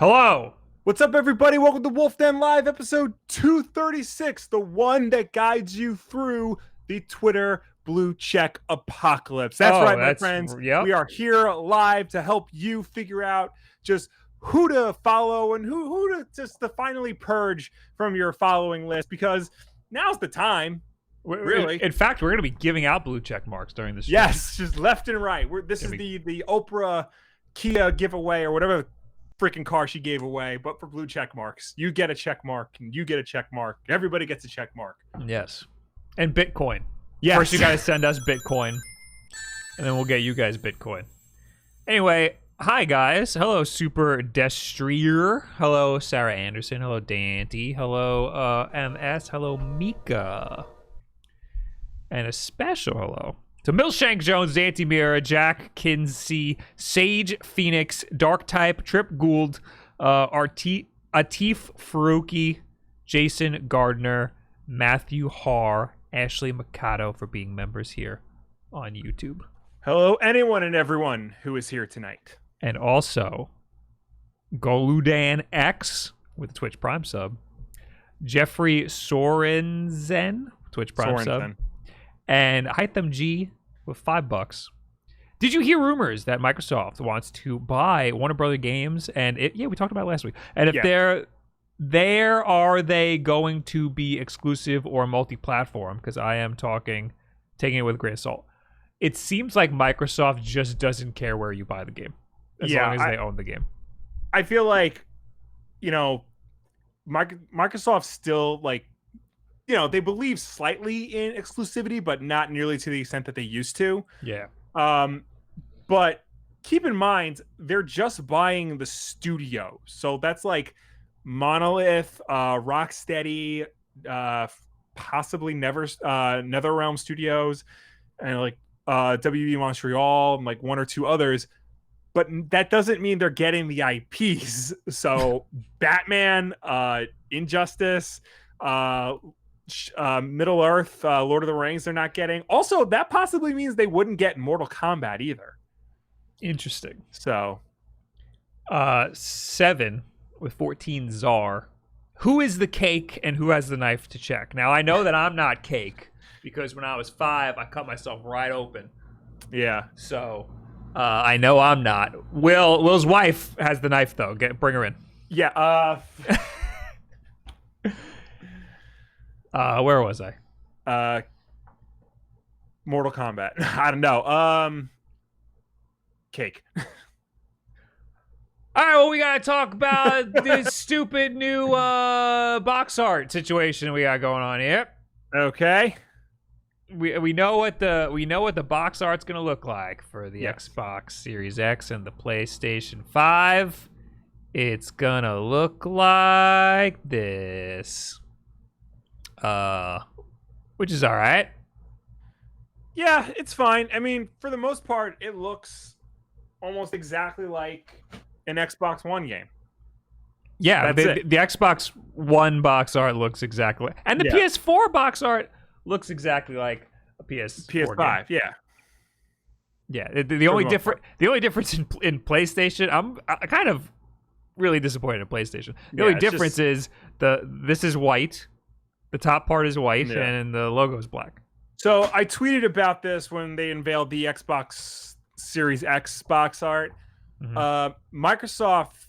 Hello. What's up, everybody? Welcome to Wulff Den Live, episode 236, the one that guides you through the Twitter blue check apocalypse. That's right, my friends. Yep. We are here live to help you figure out just who to follow and who to just to finally purge from your following list, because now's the time. Really. In fact, we're going to be giving out blue check marks during this. Yes, just left and right. This is the Oprah Kia giveaway or whatever freaking car she gave away, but for blue check marks. You get a check mark and you get a check mark. Everybody gets a check mark. Yes. And Bitcoin. Yes. First you guys send us Bitcoin, and then we'll get you guys Bitcoin. Anyway, hi guys. Hello Super Destrier. Hello Sarah Anderson. Hello Dante. Hello MS. Hello Mika. And a special hello to Milshank Jones, Dante Mira, Jack Kinsey, Sage Phoenix, Dark Type, Trip Gould, Atif Faruqi, Jason Gardner, Matthew Haar, Ashley Mikado for being members here on YouTube. Hello, anyone and everyone who is here tonight. And also, Goludan X with a Twitch Prime sub, Jeffrey Sorensen, Twitch Prime sub, and Hytham G with $5. Did you hear rumors that Microsoft wants to buy Warner Brother Games? And we talked about it last week. And if are they going to be exclusive or multi-platform? Because I am taking it with a grain of salt. It seems like Microsoft just doesn't care where you buy the game, as long as they own the game. I feel like, Microsoft still they believe slightly in exclusivity, but not nearly to the extent that they used to. Yeah. But keep in mind, they're just buying the studio. So that's like Monolith, Rocksteady, possibly NetherRealm Studios, and WB Montreal, and one or two others. But that doesn't mean they're getting the IPs. So Batman, Injustice, Middle Earth, Lord of the Rings, they're not getting. Also, that possibly means they wouldn't get Mortal Kombat either. Interesting. So 7 with 14 Czar. Who is the cake and who has the knife to check? Now I know that I'm not cake, because when I was 5 I cut myself right open. Yeah. So I know I'm not. Will's wife has the knife though. Bring her in. Yeah. Where was I? Mortal Kombat. I don't know. Cake. All right, well, we gotta talk about this stupid new box art situation we got going on here. Okay. We know what the box art's gonna look like for the Xbox Series X and the PlayStation 5. It's gonna look like this. Which is all right. Yeah, it's fine. I mean, for the most part, it looks almost exactly like an Xbox One game. Yeah, the Xbox One box art looks exactly, and the PS4 box art looks exactly like a PS5. Game. Yeah. The only difference in PlayStation, I'm kind of really disappointed in PlayStation. The only difference is this is white. The top part is white, and the logo is black. So I tweeted about this when they unveiled the Xbox Series X box art. Mm-hmm. Microsoft,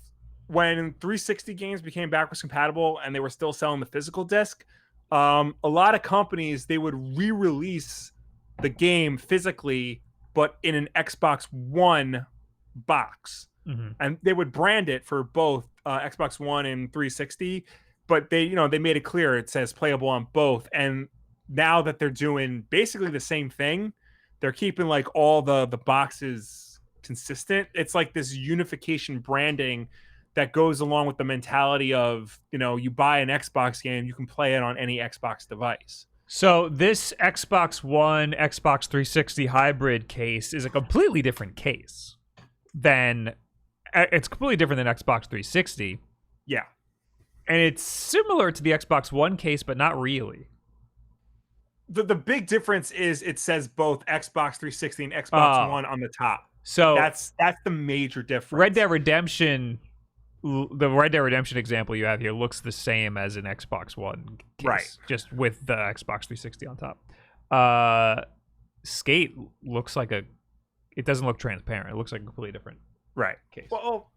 when 360 games became backwards compatible and they were still selling the physical disc, a lot of companies, they would re-release the game physically, but in an Xbox One box. Mm-hmm. And they would brand it for both Xbox One and 360. But they made it clear it says playable on both. And now that they're doing basically the same thing, they're keeping all the boxes consistent. It's like this unification branding that goes along with the mentality of, you buy an Xbox game, you can play it on any Xbox device. So this Xbox One, Xbox 360 hybrid case is a completely different case it's completely different than Xbox 360. Yeah. And it's similar to the Xbox One case, but not really. The big difference is it says both Xbox 360 and Xbox One on the top. So that's the major difference. Red Dead Redemption the Red Dead Redemption example you have here looks the same as an Xbox One case, Right? Just with the Xbox 360 on top. Skate looks like it doesn't look transparent. It looks like a completely different case. Well,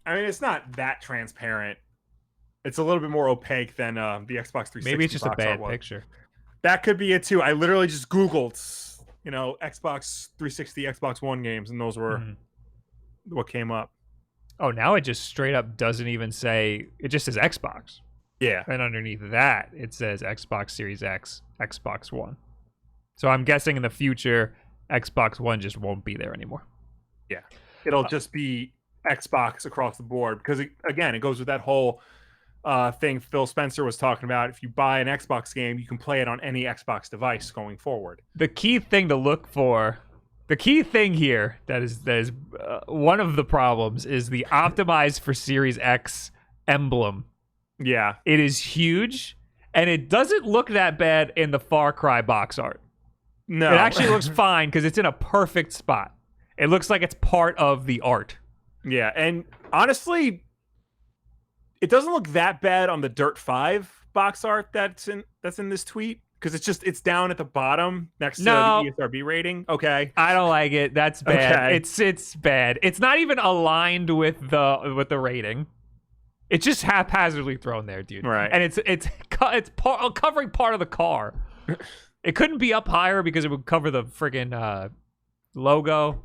I mean, it's not that transparent. It's a little bit more opaque than the Xbox 360. Maybe it's just a bad artwork. picture. That could be it too. I literally just Googled, Xbox 360, Xbox One games, and those were what came up. Oh, now it just straight up doesn't even say. It just says Xbox. Yeah. And underneath that, it says Xbox Series X, Xbox One. So I'm guessing in the future, Xbox One just won't be there anymore. Yeah. It'll just be Xbox across the board because, again, it goes with that whole thing Phil Spencer was talking about. If you buy an Xbox game, you can play it on any Xbox device going forward. The key thing to look for, the key thing here that is one of the problems is the optimized for Series X emblem. Yeah. It is huge, and it doesn't look that bad in the Far Cry box art. No. It actually looks fine because it's in a perfect spot. It looks like it's part of the art. Yeah, and honestly, it doesn't look that bad on the Dirt 5 box art that's in this tweet because it's down at the bottom next to the ESRB rating. Okay, I don't like it. That's bad. Okay. It's bad. It's not even aligned with the rating. It's just haphazardly thrown there, dude. Right, and it's covering part of the car. It couldn't be up higher because it would cover the friggin' logo.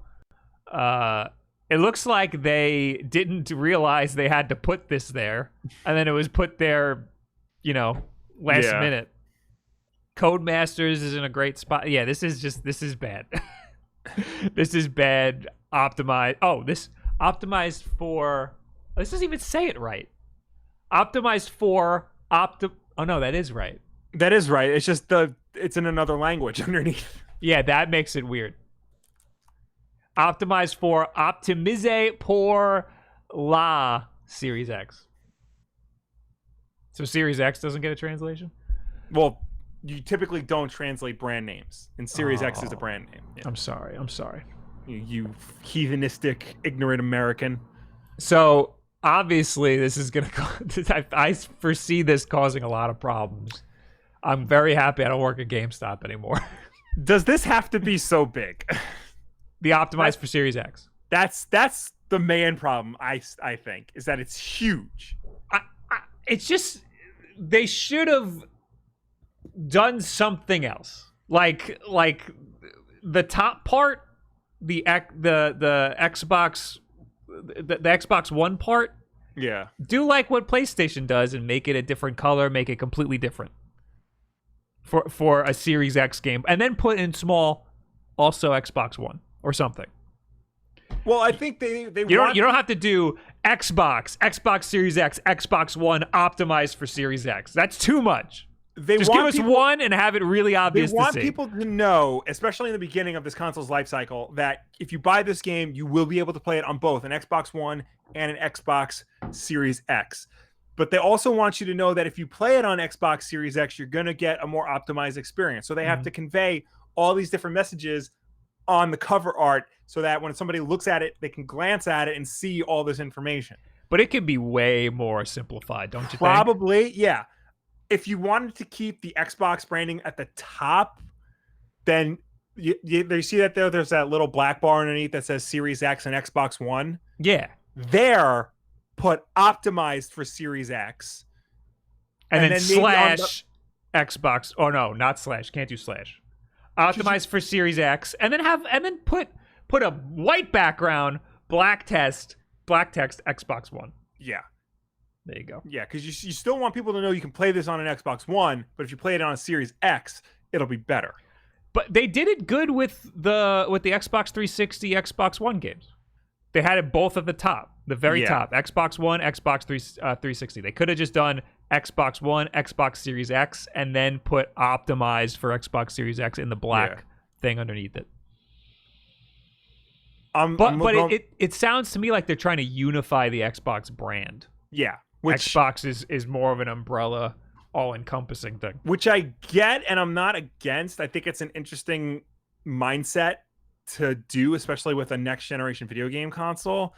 It looks like they didn't realize they had to put this there, and then it was put there, last minute. Codemasters is in a great spot. Yeah, this is bad. This is bad. Optimized. Oh, this optimized for. This doesn't even say it right. Optimized for Oh no, that is right. That is right. It's just it's in another language underneath. Yeah, that makes it weird. Optimized for Optimize pour la Series X. So Series X doesn't get a translation? Well, you typically don't translate brand names, and Series X is a brand name. Yeah. I'm sorry. You heathenistic, ignorant American. So obviously, this is gonna. I foresee this causing a lot of problems. I'm very happy I don't work at GameStop anymore. Does this have to be so big? The optimized for Series X. That's the main problem. I think is that it's huge. It's just they should have done something else. Like the top part, the Xbox, the Xbox One part. Yeah. Do like what PlayStation does and make it a different color, make it completely different for a Series X game, and then put in small also Xbox One or something. Well, I think they you don't have to do Xbox Series X, Xbox One optimized for Series X. That's too much. Just give us one and have it really obvious to see. They want people to know, especially in the beginning of this console's life cycle, that if you buy this game, you will be able to play it on both an Xbox One and an Xbox Series X. But they also want you to know that if you play it on Xbox Series X, you're going to get a more optimized experience. So they have to convey all these different messages on the cover art so that when somebody looks at it, they can glance at it and see all this information. But it could be way more simplified, don't you think? Probably, yeah. If you wanted to keep the Xbox branding at the top, then you see that there's that little black bar underneath that says Series X and Xbox One. Yeah. There, put optimized for Series X. And then slash Xbox. Oh, no, not slash. Can't do slash. Optimized for Series X. And then put a white background, black text, Xbox One. Yeah. There you go. Yeah, because you still want people to know you can play this on an Xbox One, but if you play it on a Series X, it'll be better. But they did it good with the Xbox 360, Xbox One games. They had it both at the top, the very top. Xbox One, Xbox 360. They could have just done Xbox One, Xbox Series X, and then put optimized for Xbox Series X in the black thing underneath it. But it sounds to me like they're trying to unify the Xbox brand. Yeah. Xbox is more of an umbrella, all-encompassing thing. Which I get, and I'm not against. I think it's an interesting mindset to do, especially with a next-generation video game console.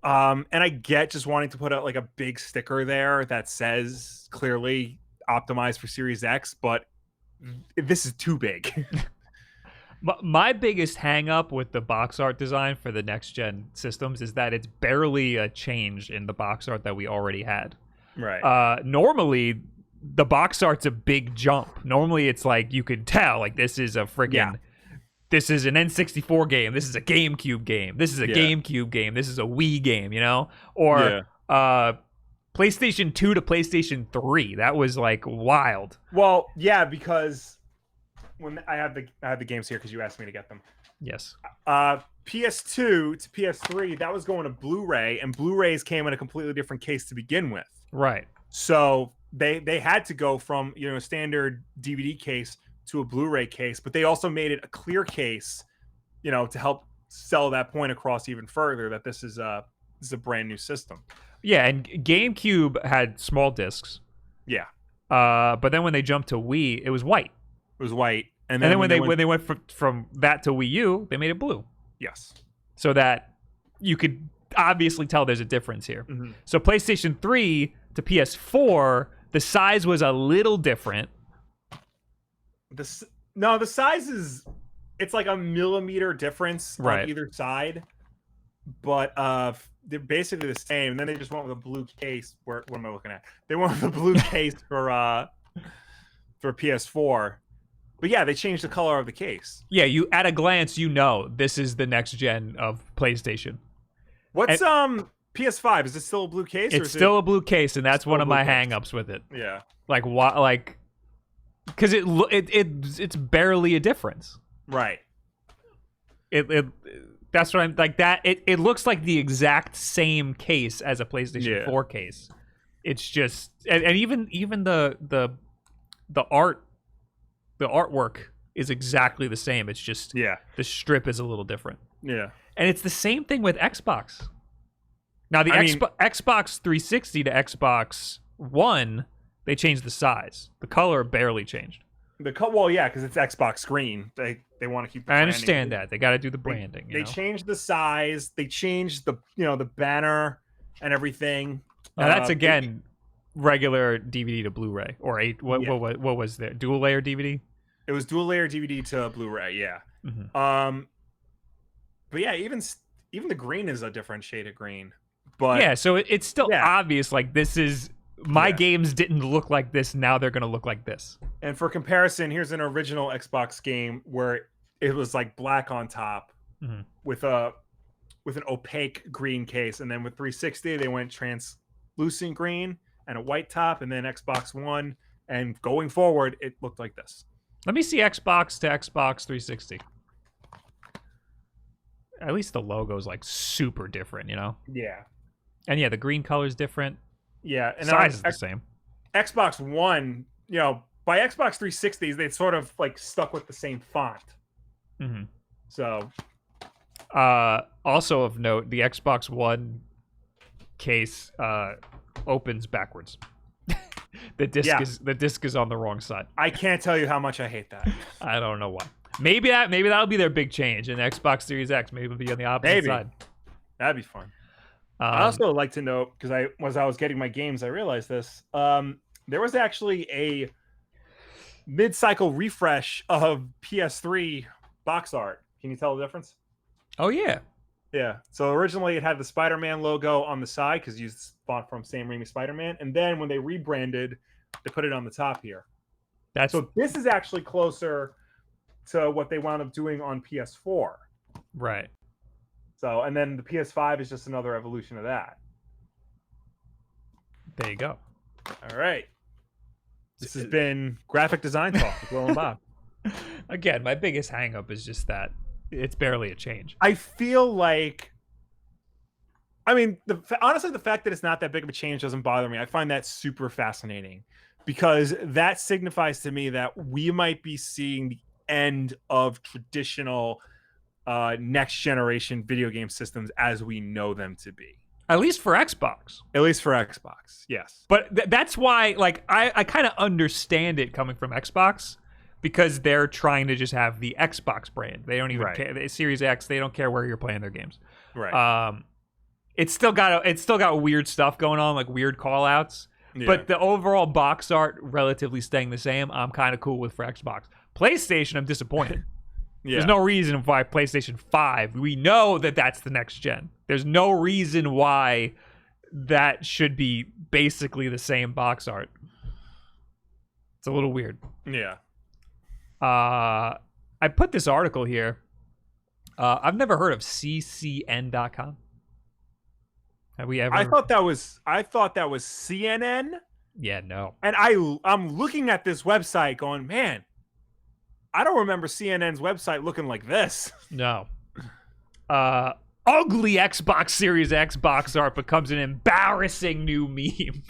And I get just wanting to put out like a big sticker there that says clearly optimized for Series X, but this is too big. My biggest hang up with the box art design for the next gen systems is that it's barely a change in the box art that we already had. Right. Normally the box art's a big jump. Normally it's like you could tell like this is a friggin' this is an N64 game, this is a GameCube game, this is a GameCube game, this is a Wii game, you know? Or PlayStation 2 to PlayStation 3. That was like wild. Well, yeah, because when I have the games here because you asked me to get them. Yes. PS2 to PS3, that was going to Blu-ray, and Blu-rays came in a completely different case to begin with. Right. So they had to go from a standard DVD case to a Blu-ray case, but they also made it a clear case, to help sell that point across even further that this is a brand new system. Yeah, and GameCube had small discs. Yeah. But then when they jumped to Wii, it was white. It was white, and then when they went from that to Wii U, they made it blue. Yes. So that you could obviously tell there's a difference here. Mm-hmm. So PlayStation 3 to PS4, the size was a little different. The size it's like a millimeter difference on either side, but they're basically the same. And then they just went with a blue case. What am I looking at? They went with a blue case for PS4. But yeah, they changed the color of the case. Yeah, you at a glance, this is the next gen of PlayStation. What's PS5? Is it still a blue case? It's still a blue case, and that's one of my hang-ups with it. Yeah. Like what? Like, because it's barely a difference. Right. That's what I'm like. That it looks like the exact same case as a PlayStation 4 case. It's just and even the artwork is exactly the same. It's just the strip is a little different. Yeah. And it's the same thing with Xbox. Now the Xbox 360 to Xbox One, they changed the size. The color barely changed. Well, yeah, because it's Xbox screen. They want to keep the branding. I understand that. They got to do the branding. They changed the size. They changed the banner and everything. Now that's again regular DVD to Blu-ray or what was there? Dual layer DVD? It was dual layer DVD to Blu-ray, yeah. Mm-hmm. But yeah, even the green is a different shade of green. But yeah, so it's still obvious like this is my games didn't look like this, now they're going to look like this. And for comparison, here's an original Xbox game where it was like black on top with an opaque green case, and then with 360 they went translucent green and a white top, and then Xbox One, and going forward it looked like this. Let me see Xbox to Xbox 360. At least the logo's like super different, Yeah. And yeah, the green color's different. Yeah, and size is the same. Xbox One, by Xbox 360s, they sort of like stuck with the same font. Mm-hmm. So, also of note, the Xbox One case opens backwards. The disc is on the wrong side. I can't tell you how much I hate that. I don't know why. Maybe that'll be their big change in the Xbox Series X. Maybe it'll be on the opposite side. That'd be fun. I also like to note, because as I was getting my games, I realized this. There was actually a mid-cycle refresh of PS3 box art. Can you tell the difference? Oh yeah. Yeah. So originally it had the Spider-Man logo on the side because you bought from Sam Raimi Spider-Man, and then when they rebranded, they put it on the top here. So this is actually closer to what they wound up doing on PS4. Right. So, and then the PS5 is just another evolution of that. There you go. All right. This has been Graphic Design Talk with Will and Bob. Again, my biggest hang-up is just that it's barely a change. I feel like, honestly, the fact that it's not that big of a change doesn't bother me. I find that super fascinating because that signifies to me that we might be seeing the end of traditional next generation video game systems as we know them to be. At least for Xbox. Yes. But that's why, like, I kind of understand it coming from Xbox because they're trying to just have the Xbox brand. They don't even care. The Series X, they don't care where you're playing their games. Right. it's still got weird stuff going on, like weird call outs. Yeah. But the overall box art relatively staying the same. I'm kind of cool with for Xbox. PlayStation, I'm disappointed. Yeah. There's no reason why PlayStation 5. We know that that's the next gen. There's no reason why that should be basically the same box art. It's a little weird. Yeah. I put this article here. I've never heard of ccn.com. Have we ever? I thought that was CNN. Yeah, no. And I'm looking at this website going, man, I don't remember CNN's website looking like this. No. Ugly Xbox Series X box art becomes an embarrassing new meme.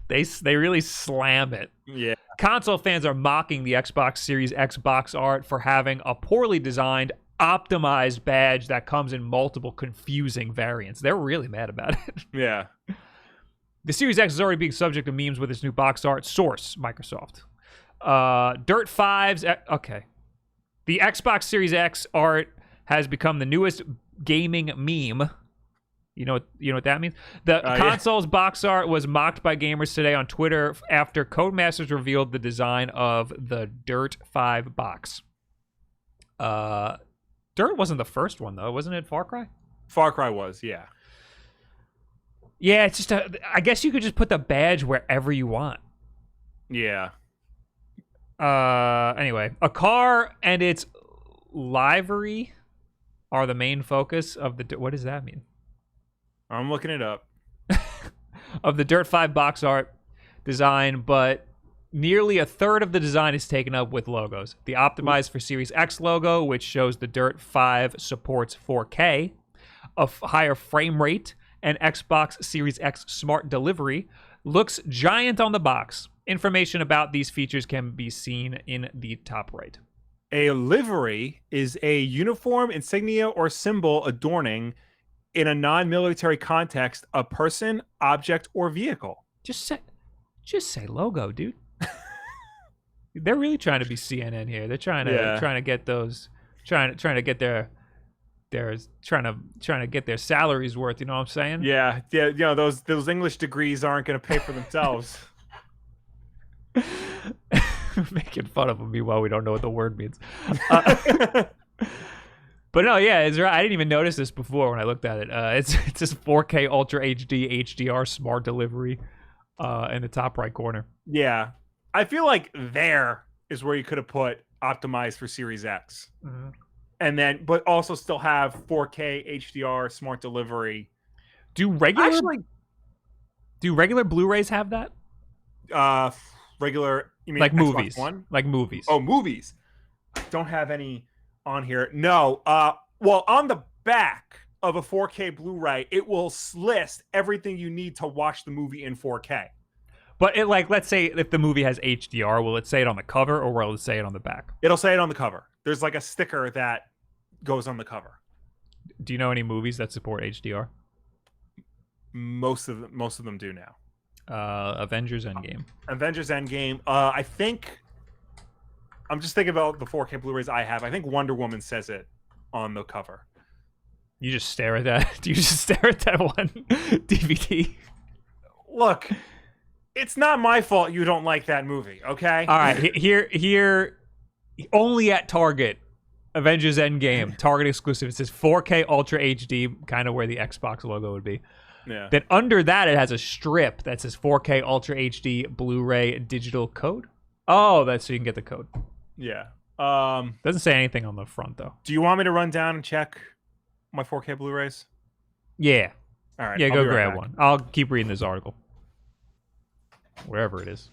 They really slam it. Yeah. Console fans are mocking the Xbox Series X box art for having a poorly designed, optimized badge that comes in multiple confusing variants. They're really mad about it. Yeah. The Series X is already being subject to memes with its new box art. Source, Microsoft. Dirt 5's... Okay. The Xbox Series X art has become the newest gaming meme. You know what that means? The console's box art was mocked by gamers today on Twitter after Codemasters revealed the design of the Dirt 5 box. Dirt wasn't the first one, though. Wasn't it Far Cry? Far Cry was, yeah. Yeah, it's just I guess you could just put the badge wherever you want. Yeah. Anyway, a car and its livery are the main focus of the... What does that mean? I'm looking it up. Of the Dirt 5 box art design, but nearly a third of the design is taken up with logos. The optimized for Series X logo, which shows the Dirt 5 supports 4K, a higher frame rate, and Xbox Series X Smart Delivery, looks giant on the box. Information about these features can be seen in the top right. A livery is a uniform, insignia, or symbol adorning, in a non-military context, a person, object, or vehicle. Just say logo, dude. They're really trying to be CNN here. They're trying to get those, trying to get their trying to get their salaries worth. You know what I'm saying? Yeah. You know, those English degrees aren't going to pay for themselves. Making fun of them. Meanwhile, we don't know what the word means. But no, yeah, it's right. I didn't even notice this before when I looked at it. It's just 4K Ultra HD HDR Smart Delivery in the top right corner. Yeah. I feel like there is where you could have put optimized for Series X. Mm-hmm. And then, but also still have 4K HDR Smart Delivery. Do regular Blu-rays have that? Regular, you mean like Xbox movies? One? Like movies. Oh, movies. I don't have any on here. No. Well, on the back of a 4K Blu-ray, it will list everything you need to watch the movie in 4K. But it, like, let's say if the movie has HDR, will it say it on the cover or will it say it on the back? It'll say it on the cover. There's like a sticker that goes on the cover. Do you know any movies that support HDR? Most of them do now. Avengers Endgame. Avengers Endgame. I think I'm just thinking about the 4K Blu-rays I have. I think Wonder Woman says it on the cover. You just stare at that. Do you just stare at that one DVD? Look, it's not my fault you don't like that movie, okay? All right, here, only at Target, Avengers Endgame, Target exclusive. It says 4K Ultra HD, kind of where the Xbox logo would be. Yeah. Then under that, it has a strip that says 4K Ultra HD Blu-ray digital code. Oh, that's so you can get the code. Yeah. Doesn't say anything on the front, though. Do you want me to run down and check my 4K Blu-rays? Yeah. All right. Yeah, go grab one. I'll keep reading this article. Wherever it is.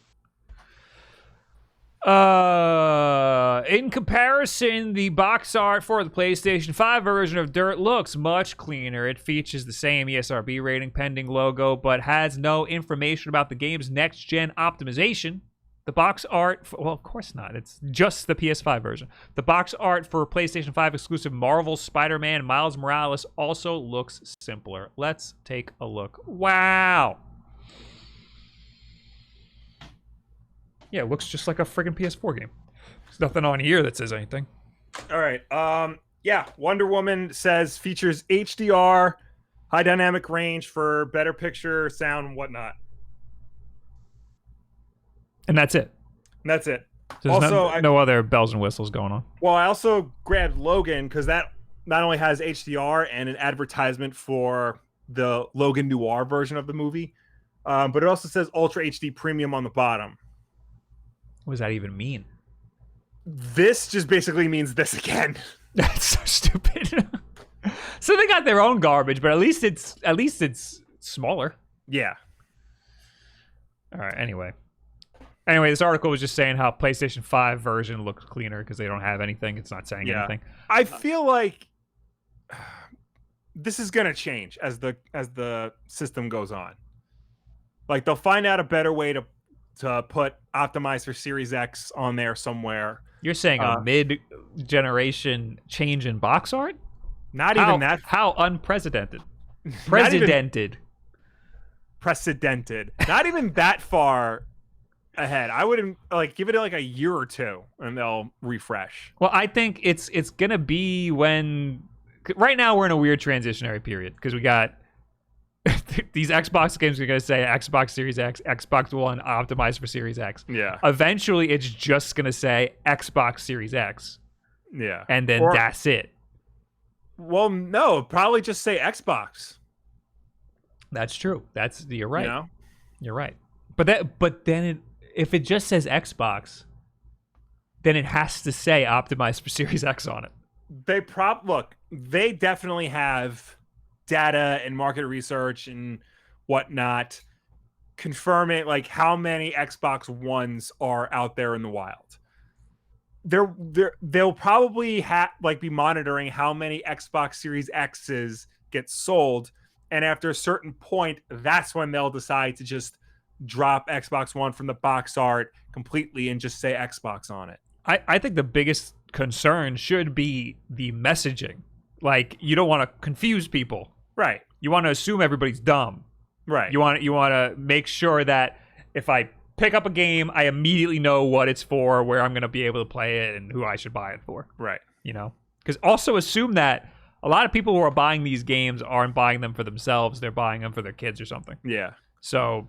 In comparison, the box art for the PlayStation 5 version of Dirt looks much cleaner. It features the same ESRB rating pending logo, but has no information about the game's next-gen optimization. The box art... well, of course not. It's just the PS5 version. The box art for PlayStation 5 exclusive Marvel Spider-Man Miles Morales also looks simpler. Let's take a look. Wow. Yeah, it looks just like a friggin' PS4 game. There's nothing on here that says anything. All right. Yeah, Wonder Woman says features HDR, high dynamic range for better picture, sound, and whatnot. And that's it. And that's it. There's also, no other bells and whistles going on. Well, I also grabbed Logan because that not only has HDR and an advertisement for the Logan Noir version of the movie, but it also says Ultra HD Premium on the bottom. What does that even mean? This just basically means this again. That's so stupid. So they got their own garbage, but at least it's smaller. Yeah. All right. Anyway, this article was just saying how PlayStation 5 version looks cleaner because they don't have anything. It's not saying anything. I feel like this is gonna change as the system goes on. Like they'll find out a better way to put optimized for Series X on there somewhere. You're saying a mid-generation change in box art? Even that. How unprecedented. Precedented. Not even that far ahead. I wouldn't give it like a year or two and they'll refresh. Well, I think it's gonna be when. Right now we're in a weird transitionary period because we got these Xbox games are going to say Xbox Series X, Xbox One optimized for Series X. Yeah. Eventually, it's just going to say Xbox Series X. Yeah. And then that's it. Well, no, probably just say Xbox. That's true. You're right. You know? You're right. But then if it just says Xbox, then it has to say optimized for Series X on it. They definitely have data and market research and whatnot confirming like how many Xbox Ones are out there in the wild. They'll probably be monitoring how many Xbox Series X's get sold, and after a certain point, that's when they'll decide to just drop Xbox One from the box art completely and just say Xbox on it. I think the biggest concern should be the messaging. Like, you don't want to confuse people. Right. You want to assume everybody's dumb. Right. You want to make sure that if I pick up a game, I immediately know what it's for, where I'm going to be able to play it, and who I should buy it for. Right. You know? Because also assume that a lot of people who are buying these games aren't buying them for themselves. They're buying them for their kids or something. Yeah. So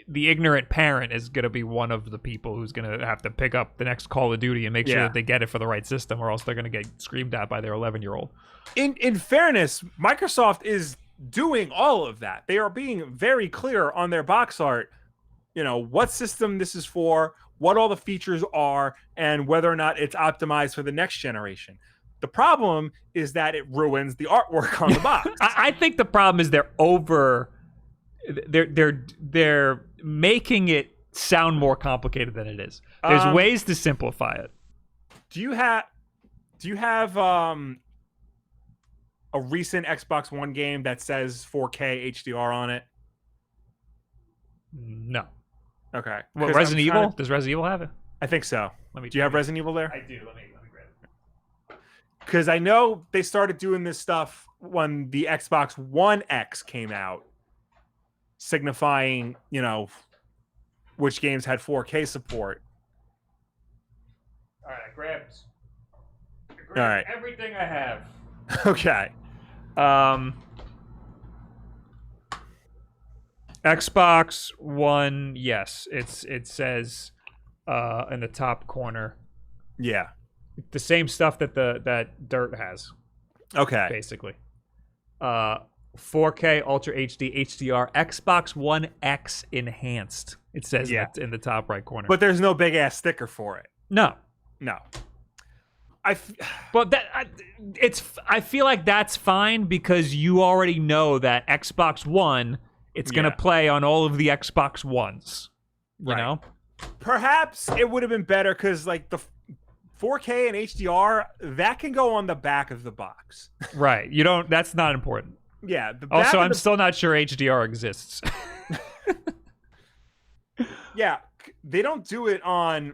the ignorant parent is going to be one of the people who's going to have to pick up the next Call of Duty and make sure that they get it for the right system, or else they're going to get screamed at by their 11-year-old. In fairness, Microsoft is doing all of that. They are being very clear on their box art, what system this is for, what all the features are, and whether or not it's optimized for the next generation. The problem is that it ruins the artwork on the box. I think the problem is they're making it sound more complicated than it is. There's ways to simplify it. Do you have a recent Xbox One game that says 4K HDR on it? No. Okay. Well, Resident Evil? Does Resident Evil have it? I think so. Do you have Resident Evil there? I do. Let me grab it. Because I know they started doing this stuff when the Xbox One X came out, signifying, which games had 4K support. All right, I grabbed all right. everything I have. Okay. Xbox One, yes. It says in the top corner. Yeah. The same stuff that Dirt has. Okay. Basically. 4K Ultra HD HDR Xbox One X enhanced. It says that in the top right corner. But there's no big ass sticker for it. No. But I feel like that's fine because you already know that Xbox One, it's gonna play on all of the Xbox Ones. You know? Perhaps it would have been better because like the 4K and HDR, that can go on the back of the box. Right. That's not important. Yeah. Also, I'm still not sure HDR exists. Yeah. They don't do it on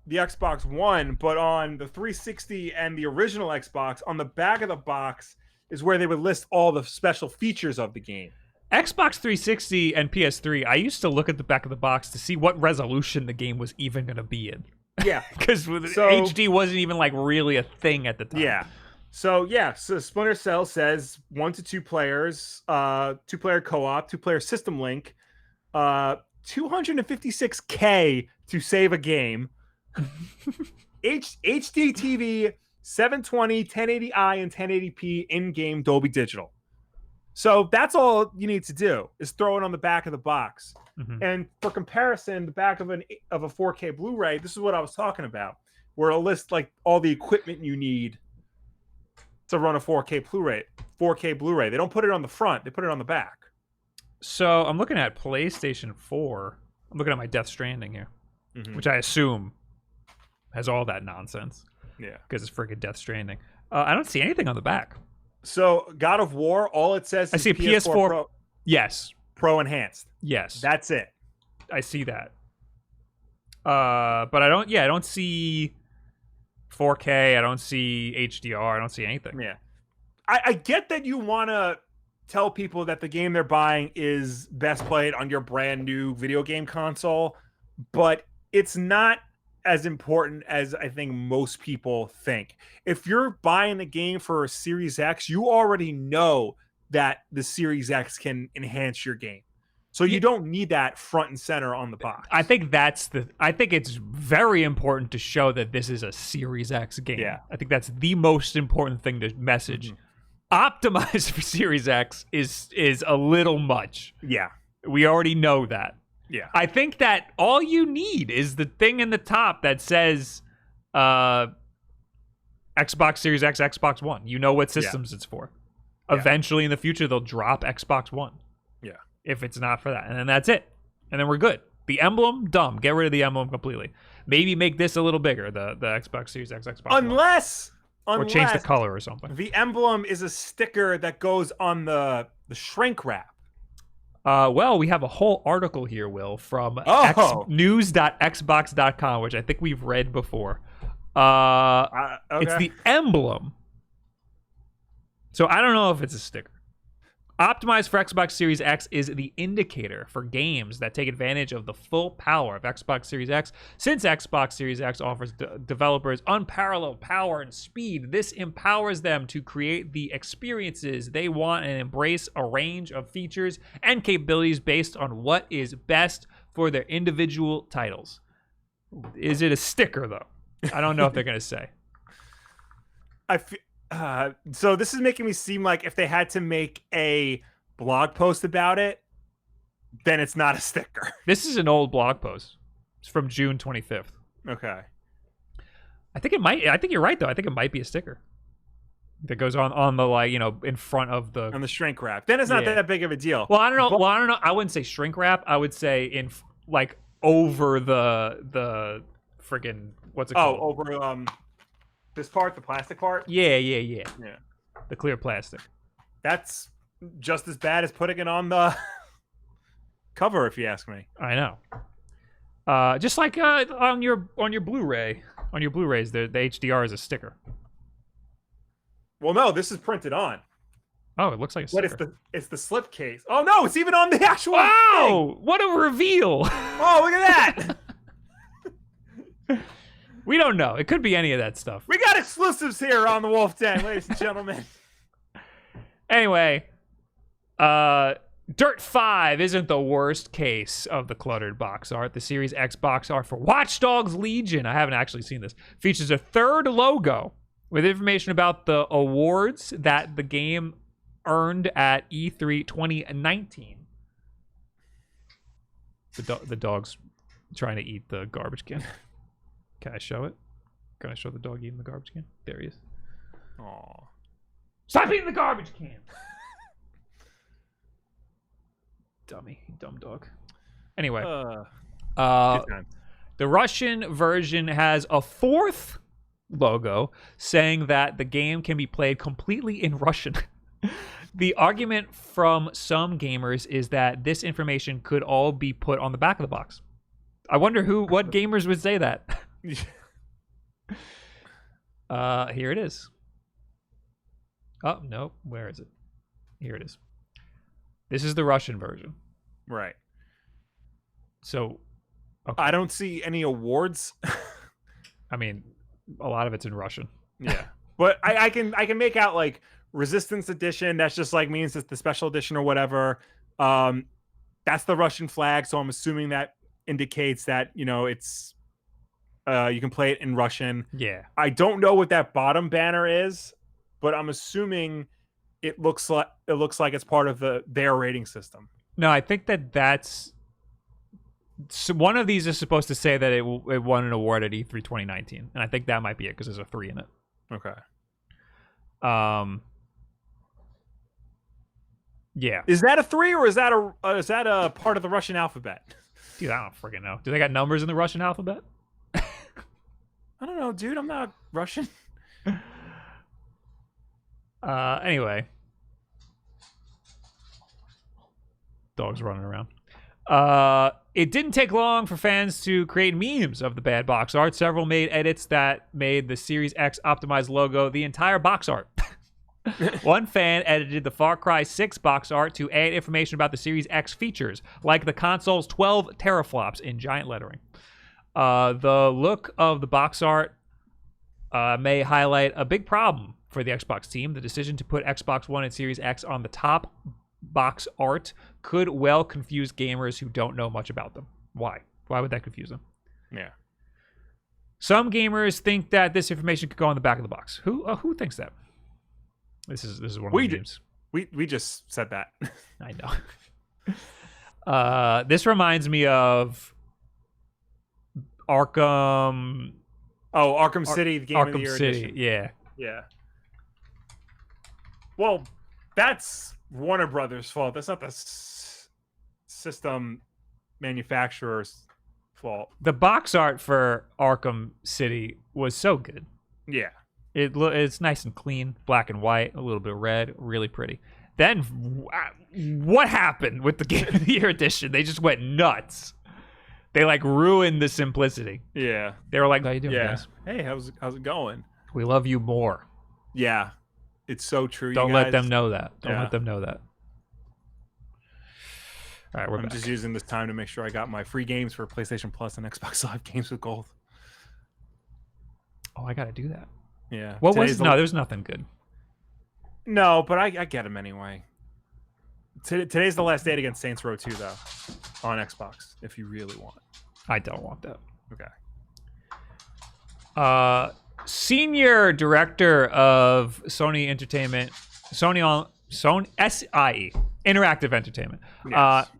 the Xbox One, but on the 360 and the original Xbox, on the back of the box is where they would list all the special features of the game. Xbox 360 and PS3, I used to look at the back of the box to see what resolution the game was even going to be in. Yeah. Because HD wasn't even like really a thing at the time. Yeah. So Splinter Cell says 1 to 2 players, 2-player co-op, 2-player system link, 256K to save a game, HD TV, 720, 1080i, and 1080p in-game Dolby Digital. So that's all you need to do is throw it on the back of the box. And for comparison, the back of a 4K Blu-ray, this is what I was talking about, where it'll list like all the equipment you need to run a 4K Blu-ray. They don't put it on the front; they put it on the back. So I'm looking at PlayStation 4. I'm looking at my Death Stranding here, which I assume has all that nonsense. Yeah, because it's freaking Death Stranding. I don't see anything on the back. So God of War, all it says is I see a PS4 Pro. Yes. Pro Enhanced. Yes. That's it. I see that. But I don't see 4K. I don't see HDR. I don't see anything. Yeah. I get that you want to tell people that the game they're buying is best played on your brand new video game console, but it's not as important as I think most people think. If you're buying a game for a Series X, you already know that the Series X can enhance your game. So you don't need that front and center on the box. I think it's very important to show that this is a Series X game. Yeah. I think that's the most important thing to message. Optimized for Series X is a little much. Yeah. We already know that. Yeah. I think that all you need is the thing in the top that says Xbox Series X, Xbox One. You know what systems it's for. Yeah. Eventually in the future, they'll drop Xbox One. Yeah. If it's not for that. And then that's it. And then we're good. The emblem, dumb. Get rid of the emblem completely. Maybe make this a little bigger, the Xbox Series X, Xbox One. Unless or change the color or something. The emblem is a sticker that goes on the shrink wrap. Well, we have a whole article here, Will, from news.xbox.com, which I think we've read before. Okay. It's the emblem. So I don't know if it's a sticker. Optimized for Xbox Series X is the indicator for games that take advantage of the full power of Xbox Series X. Since Xbox Series X offers developers unparalleled power and speed, this empowers them to create the experiences they want and embrace a range of features and capabilities based on what is best for their individual titles. Is it a sticker, though? I don't know if they're going to say. So this is making me seem like if they had to make a blog post about it, then it's not a sticker. This is an old blog post. It's from June 25th. Okay. I think you're right, though. I think it might be a sticker that goes on the, like, in front of the... On the shrink wrap. Then it's not that big of a deal. Well, I don't know. I wouldn't say shrink wrap. I would say over the friggin' what's it called? Oh, over this part, the plastic part? Yeah. The clear plastic. That's just as bad as putting it on the cover, if you ask me. I know. Just like on your Blu-ray, on your Blu-rays, the HDR is a sticker. Well, no, this is printed on. Oh, it looks like a sticker. But it's the slip case. Oh no, it's even on the actual thing. What a reveal! Oh, look at that! We don't know. It could be any of that stuff. We got exclusives here on the Wulff Den, ladies and gentlemen. Anyway, Dirt 5 isn't the worst case of the cluttered box art. The Series X box art for Watch Dogs Legion, I haven't actually seen this, features a third logo with information about the awards that the game earned at E3 2019. The dog's trying to eat the garbage can. Can I show it? Can I show the dog eating the garbage can? There he is. Aw. Stop eating the garbage can! Dummy. Dumb dog. Anyway. The Russian version has a fourth logo saying that the game can be played completely in Russian. The argument from some gamers is that this information could all be put on the back of the box. I wonder what gamers would say that. Here it is. Oh, no. Where is it? Here it is. This is the Russian version. Right. So, okay. I don't see any awards. I mean, a lot of it's in Russian. Yeah. But I can make out like Resistance Edition. That's just like means it's the special edition or whatever. That's the Russian flag, so I'm assuming that indicates that it's you can play it in Russian. Yeah. I don't know what that bottom banner is, but I'm assuming it looks like it's part of their rating system. No, I think that's so one of these is supposed to say that it won an award at E3 2019, and I think that might be it because there's a 3 in it. Okay. Yeah. Is that a 3 or is that a part of the Russian alphabet? Dude, I don't freaking know. Do they got numbers in the Russian alphabet? I don't know, dude. I'm not Russian. Anyway. Dogs running around. It didn't take long for fans to create memes of the bad box art. Several made edits that made the Series X optimized logo the entire box art. One fan edited the Far Cry 6 box art to add information about the Series X features, like the console's 12 teraflops in giant lettering. The look of the box art may highlight a big problem for the Xbox team. The decision to put Xbox One and Series X on the top box art could well confuse gamers who don't know much about them. Why? Why would that confuse them? Yeah. Some gamers think that this information could go on the back of the box. Who thinks that? This is one of the games. We just said that. I know. This reminds me of Arkham. Oh, Arkham City, the Game of the Year edition. Yeah. Yeah. Well, that's Warner Brothers' fault. That's not the system manufacturer's fault. The box art for Arkham City was so good. Yeah. It's nice and clean, black and white, a little bit of red, really pretty. Then what happened with the Game of the Year edition? They just went nuts. They like ruined the simplicity. Yeah. They were like, "How you doing, guys? Hey, how's it going? We love you more." Yeah. It's so true. Don't you let guys. them know that. Don't let them know that. All right, we're back. I'm just using this time to make sure I got my free games for PlayStation Plus and Xbox Live Games with Gold. Oh, I gotta do that. Yeah. What was no? There's nothing good. No, but I get them anyway. Today's the last day against Saints Row 2, though, on Xbox. If you really want. I don't want that. Okay. Senior director of Sony Entertainment, Sony SIE, Interactive Entertainment, Yes.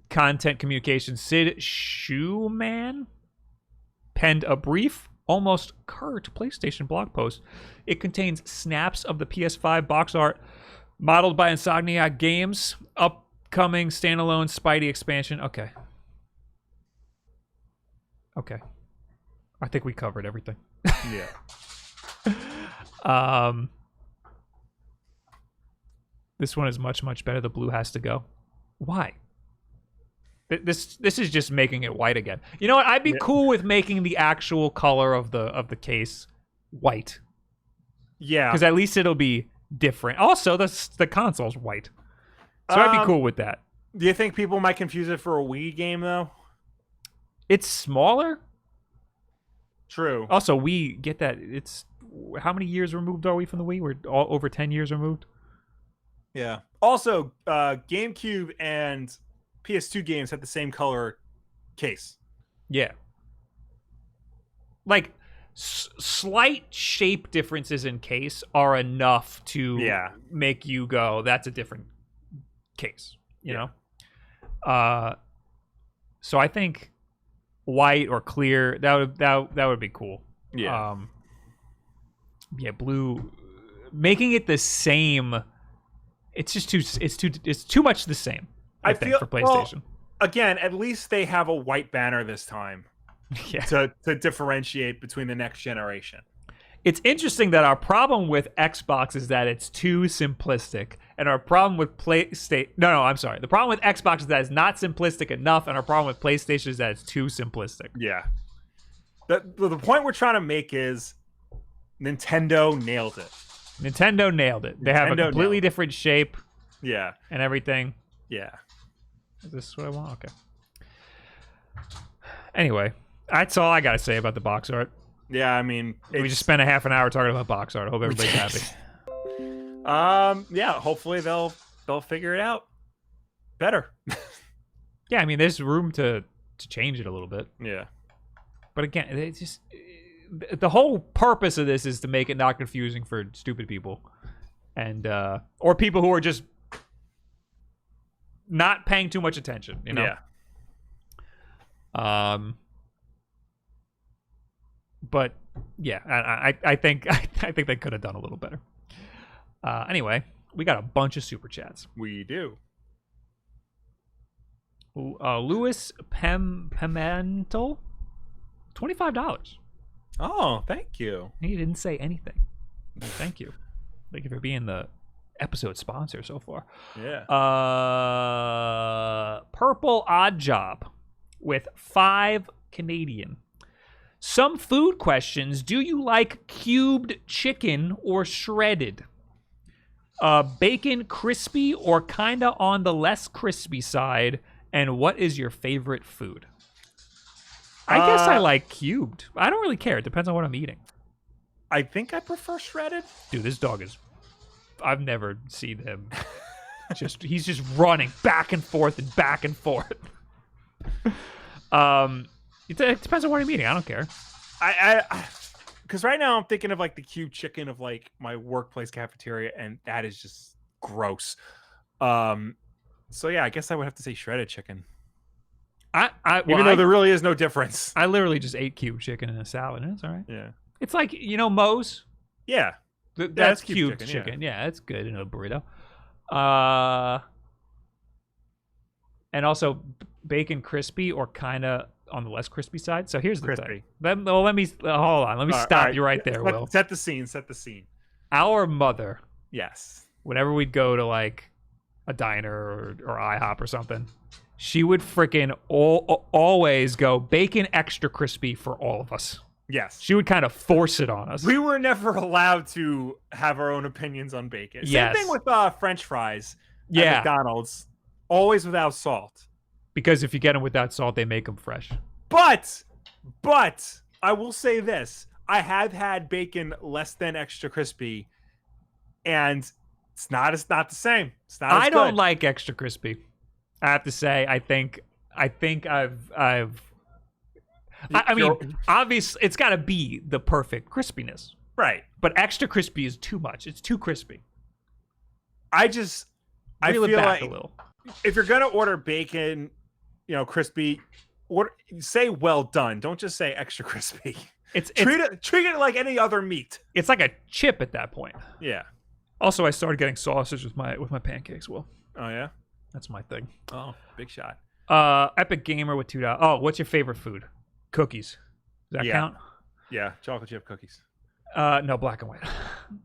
Content Communications, Sid Schumann, penned a brief, almost curt PlayStation blog post. It contains snaps of the PS5 box art modeled by Insomniac Games, upcoming standalone Spidey expansion. Okay. I think we covered everything. Yeah. This one is much better. The blue has to go. Why? This is just making it white again. You know what? I'd be cool with making the actual color of the case white. Yeah. Because at least it'll be different. Also, the console's white, so I'd be cool with that. Do you think people might confuse it for a Wii game though? It's smaller. True. Also, we get that it's how many years removed are we from the Wii? We're all over 10 years removed. Yeah. Also, GameCube and PS2 games had the same color case. Yeah. Like slight shape differences in case are enough to make you go, that's a different case, you know? So I think white or clear, that would be cool. Yeah. Blue, making it the same, it's too much the same. I think for PlayStation. Well, again, at least they have a white banner this time. Yeah. To differentiate between the next generation. It's interesting that our problem with Xbox is that it's too simplistic, and our problem with PlayStation... No, I'm sorry. The problem with Xbox is that it's not simplistic enough, and our problem with PlayStation is that it's too simplistic. Yeah. The point we're trying to make is Nintendo nailed it. Nintendo nailed it. They have a completely different shape. Yeah. And everything. Yeah. Is this what I want? Okay. Anyway, that's all I got to say about the box art. Yeah, I mean, We just spent a half an hour talking about box art. I hope everybody's happy. Yeah, hopefully they'll figure it out better. Yeah, I mean, there's room to change it a little bit. Yeah. But again, it's just the whole purpose of this is to make it not confusing for stupid people, and or people who are just not paying too much attention. You know. Yeah. But yeah, I think they could have done a little better. Anyway, we got a bunch of super chats. We do. Louis Pimentel, $25. Oh, thank you. He didn't say anything. Thank you. Thank you for being the episode sponsor so far. Yeah. Purple Odd Job with 5 Canadian. Some food questions. Do you like cubed chicken or shredded? Bacon crispy or kinda on the less crispy side? And what is your favorite food? I guess I like cubed. I don't really care. It depends on what I'm eating. I think I prefer shredded. Dude, this dog is... I've never seen him. He's just running back and forth and back and forth. It depends on what I'm eating. I don't care. Because right now I'm thinking of like the cube chicken of like my workplace cafeteria, and that is just gross. So yeah, I guess I would have to say shredded chicken. Even though there really is no difference. I literally just ate cube chicken in a salad, and it's all right. Yeah. It's like, Moe's. Yeah. That's cube chicken. Yeah, that's good in a burrito. And also bacon crispy or kind of on the less crispy side. So here's the thing. Let me hold on. Let me stop you right there, Will. Set the scene. Set the scene. Our mother. Yes. Whenever we'd go to like a diner or IHOP or something, she would freaking always go bacon extra crispy for all of us. Yes. She would kind of force it on us. We were never allowed to have our own opinions on bacon. Yes. Same thing with French fries at McDonald's. Always without salt. Because if you get them without salt, they make them fresh. But I will say this. I have had bacon less than extra crispy, and it's not the same. It's not as I good. don't like extra crispy. I have to say, I think I mean, obviously, it's got to be the perfect crispiness. Right. But extra crispy is too much. It's too crispy. I feel like a little. If you're going to order bacon, crispy, say well done. Don't just say extra crispy. Treat it like any other meat. It's like a chip at that point. Yeah. Also, I started getting sausage with my pancakes, Will. Oh, yeah? That's my thing. Oh, big shot. Epic Gamer with $2. Oh, what's your favorite food? Cookies. Does that count? Yeah, chocolate chip cookies. No, black and white.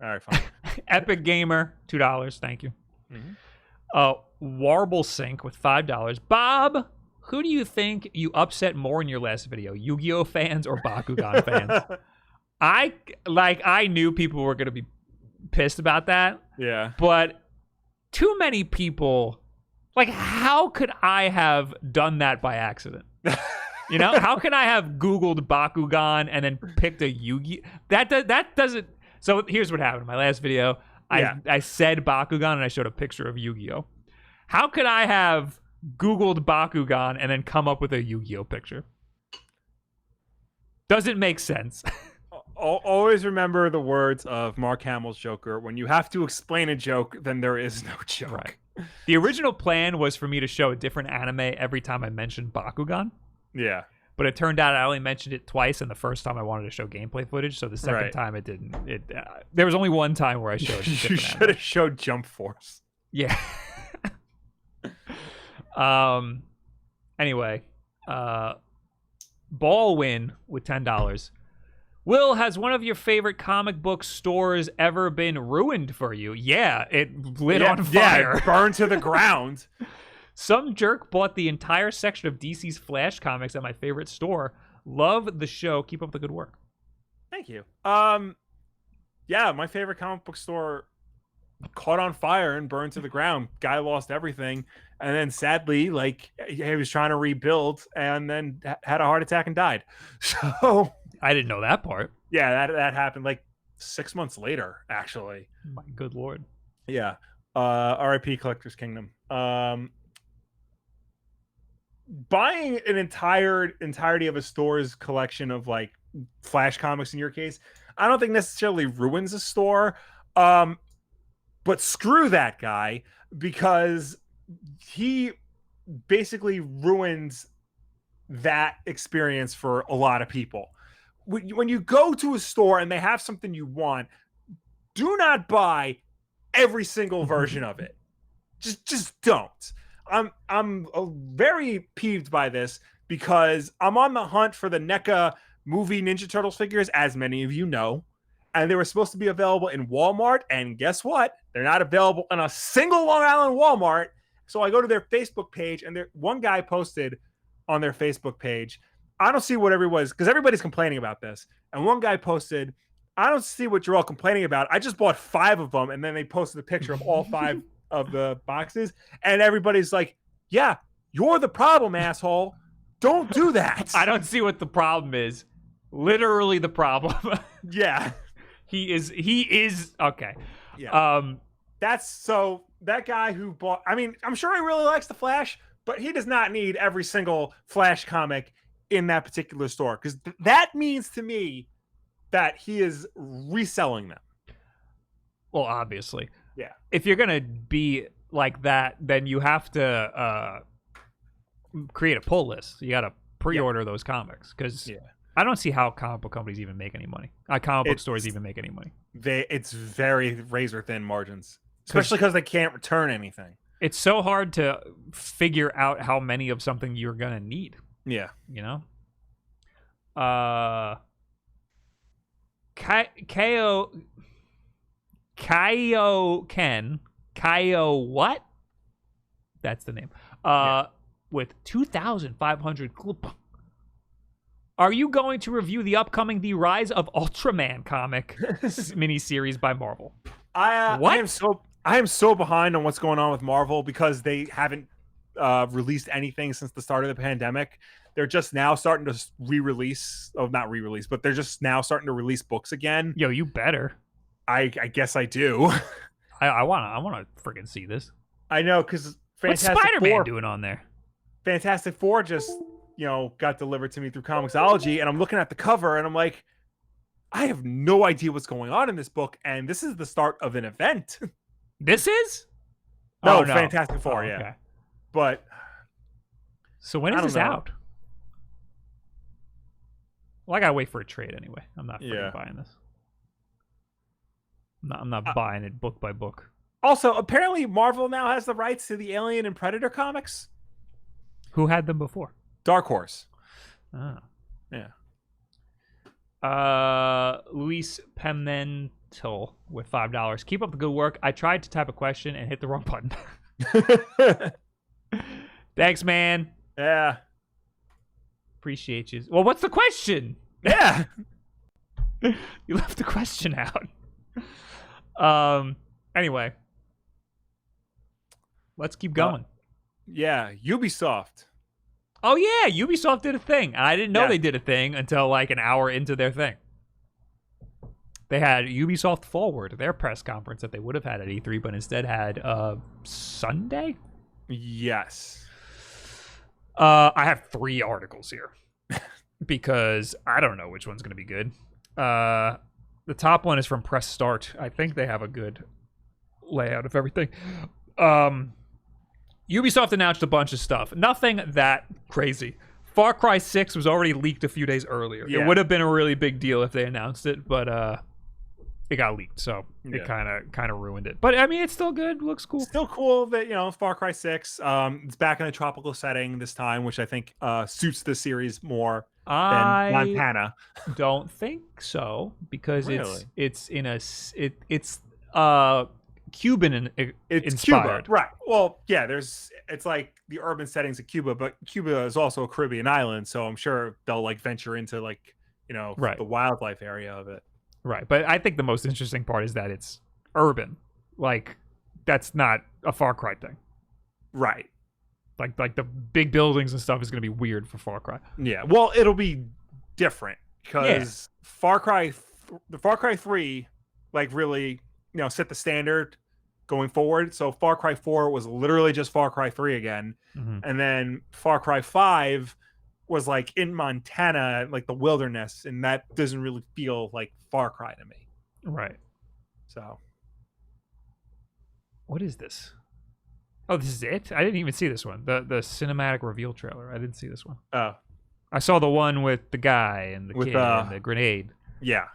All right, fine. Epic Gamer, $2. Thank you. Mm-hmm. Warble Sync with $5. Bob, who do you think you upset more in your last video? Yu-Gi-Oh fans or Bakugan fans? I knew people were going to be pissed about that. Yeah. But too many people, how could I have done that by accident? How can I have Googled Bakugan and then picked a Yu-Gi? That doesn't. So here's what happened in my last video. I said Bakugan and I showed a picture of Yu-Gi-Oh. How could I have Googled Bakugan and then come up with a Yu-Gi-Oh picture? Doesn't make sense. Always remember the words of Mark Hamill's Joker. When you have to explain a joke, then there is no joke. Right. The original plan was for me to show a different anime every time I mentioned Bakugan. Yeah. But it turned out I only mentioned it twice, and the first time I wanted to show gameplay footage, so the second time it didn't. There was only one time where I showed. You should have showed Jump Force. Yeah. Anyway, Ballwin with $10. Will, has one of your favorite comic book stores ever been ruined for you? Yeah, it lit on fire. Yeah, burned to the ground. Some jerk bought the entire section of DC's Flash comics at my favorite store. Love the show. Keep up the good work. Thank you. Yeah, my favorite comic book store caught on fire and burned to the ground. Guy lost everything. And then sadly, he was trying to rebuild and then had a heart attack and died. So I didn't know that part. Yeah, that happened like 6 months later, actually. My good lord. Yeah. R.I.P. Collector's Kingdom. Buying an entirety of a store's collection of like Flash comics in your case, I don't think necessarily ruins a store. But screw that guy, because he basically ruins that experience for a lot of people. When you go to a store and they have something you want, do not buy every single version of it. Just don't. I'm very peeved by this because I'm on the hunt for the NECA movie Ninja Turtles figures, as many of you know, and they were supposed to be available in Walmart, and guess what? They're not available in a single Long Island Walmart. So I go to their Facebook page, and one guy posted on their Facebook page, I don't see what everyone's, because everybody's complaining about this, and one guy posted, I don't see what you're all complaining about. I just bought 5 of them, and then they posted a picture of all 5 of the boxes, and everybody's like, yeah, you're the problem, asshole. Don't do that. I don't see what the problem is. Literally the problem. Yeah. He is okay. Yeah. That's so that guy who bought, I mean, I'm sure he really likes the Flash, but he does not need every single Flash comic in that particular store, because that means to me that he is reselling them. Well, obviously. Yeah. If you're going to be like that, then you have to create a pull list. You got to pre-order those comics, because I don't see how comic book companies even make any money. Comic book stores even make any money. It's very razor thin margins, especially because they can't return anything. It's so hard to figure out how many of something you're going to need. Yeah. You know? Kaio what? That's the name. With 2,500 Are you going to review the upcoming The Rise of Ultraman comic miniseries by Marvel? I am so behind on what's going on with Marvel, because they haven't released anything since the start of the pandemic. They're just now starting to re-release. Oh, not re-release, but they're just now starting to release books again. Yo, you better. I guess I do. I wanna freaking see this. I know, because what's Spider-Man doing on there? Fantastic Four just, got delivered to me through Comixology, and I'm looking at the cover, and I'm like, I have no idea what's going on in this book, and this is the start of an event. This is? No, Fantastic Four, okay. Yeah. But so when is this out? Well, I gotta wait for a trade anyway. I'm not buying this. I'm not buying it book by book. Also, apparently Marvel now has the rights to the Alien and Predator comics. Who had them before? Dark Horse. Oh. Yeah. Luis Pimentel with $5. Keep up the good work. I tried to type a question and hit the wrong button. Thanks, man. Yeah. Appreciate you. Well, what's the question? Yeah. You left the question out. Anyway. Let's keep going. Yeah. Ubisoft. Oh, yeah. Ubisoft did a thing. I didn't know they did a thing until like an hour into their thing. They had Ubisoft Forward, their press conference that they would have had at E3, but instead had Sunday? Yes. I have 3 articles here because I don't know which one's going to be good. The top one is from Press Start. I think they have a good layout of everything. Ubisoft announced a bunch of stuff. Nothing that crazy. Far Cry 6 was already leaked a few days earlier. Yeah. It would have been a really big deal if they announced it, but it got leaked, so it kind of ruined it. But I mean, it's still good. Looks cool. Still cool that Far Cry 6. It's back in a tropical setting this time, which I think suits the series more than Montana. Don't think so, because really? it's in a it's Cuban inspired. Cuba, right? Well, yeah. It's like the urban settings of Cuba, but Cuba is also a Caribbean island, so I'm sure they'll like venture into like the wildlife area of it. Right, but I think the most interesting part is that it's urban. Like, that's not a Far Cry thing. Right. Like the big buildings and stuff is going to be weird for Far Cry. Yeah, well, it'll be different because the Far Cry 3 like really set the standard going forward. So Far Cry 4 was literally just Far Cry 3 again, and then Far Cry 5 was like in Montana, like the wilderness, and that doesn't really feel like Far Cry to me. Right. So, what is this? Oh, this is it? I didn't even see this one. The cinematic reveal trailer. I didn't see this one. Oh. I saw the one with the guy and the kid and the grenade. Yeah.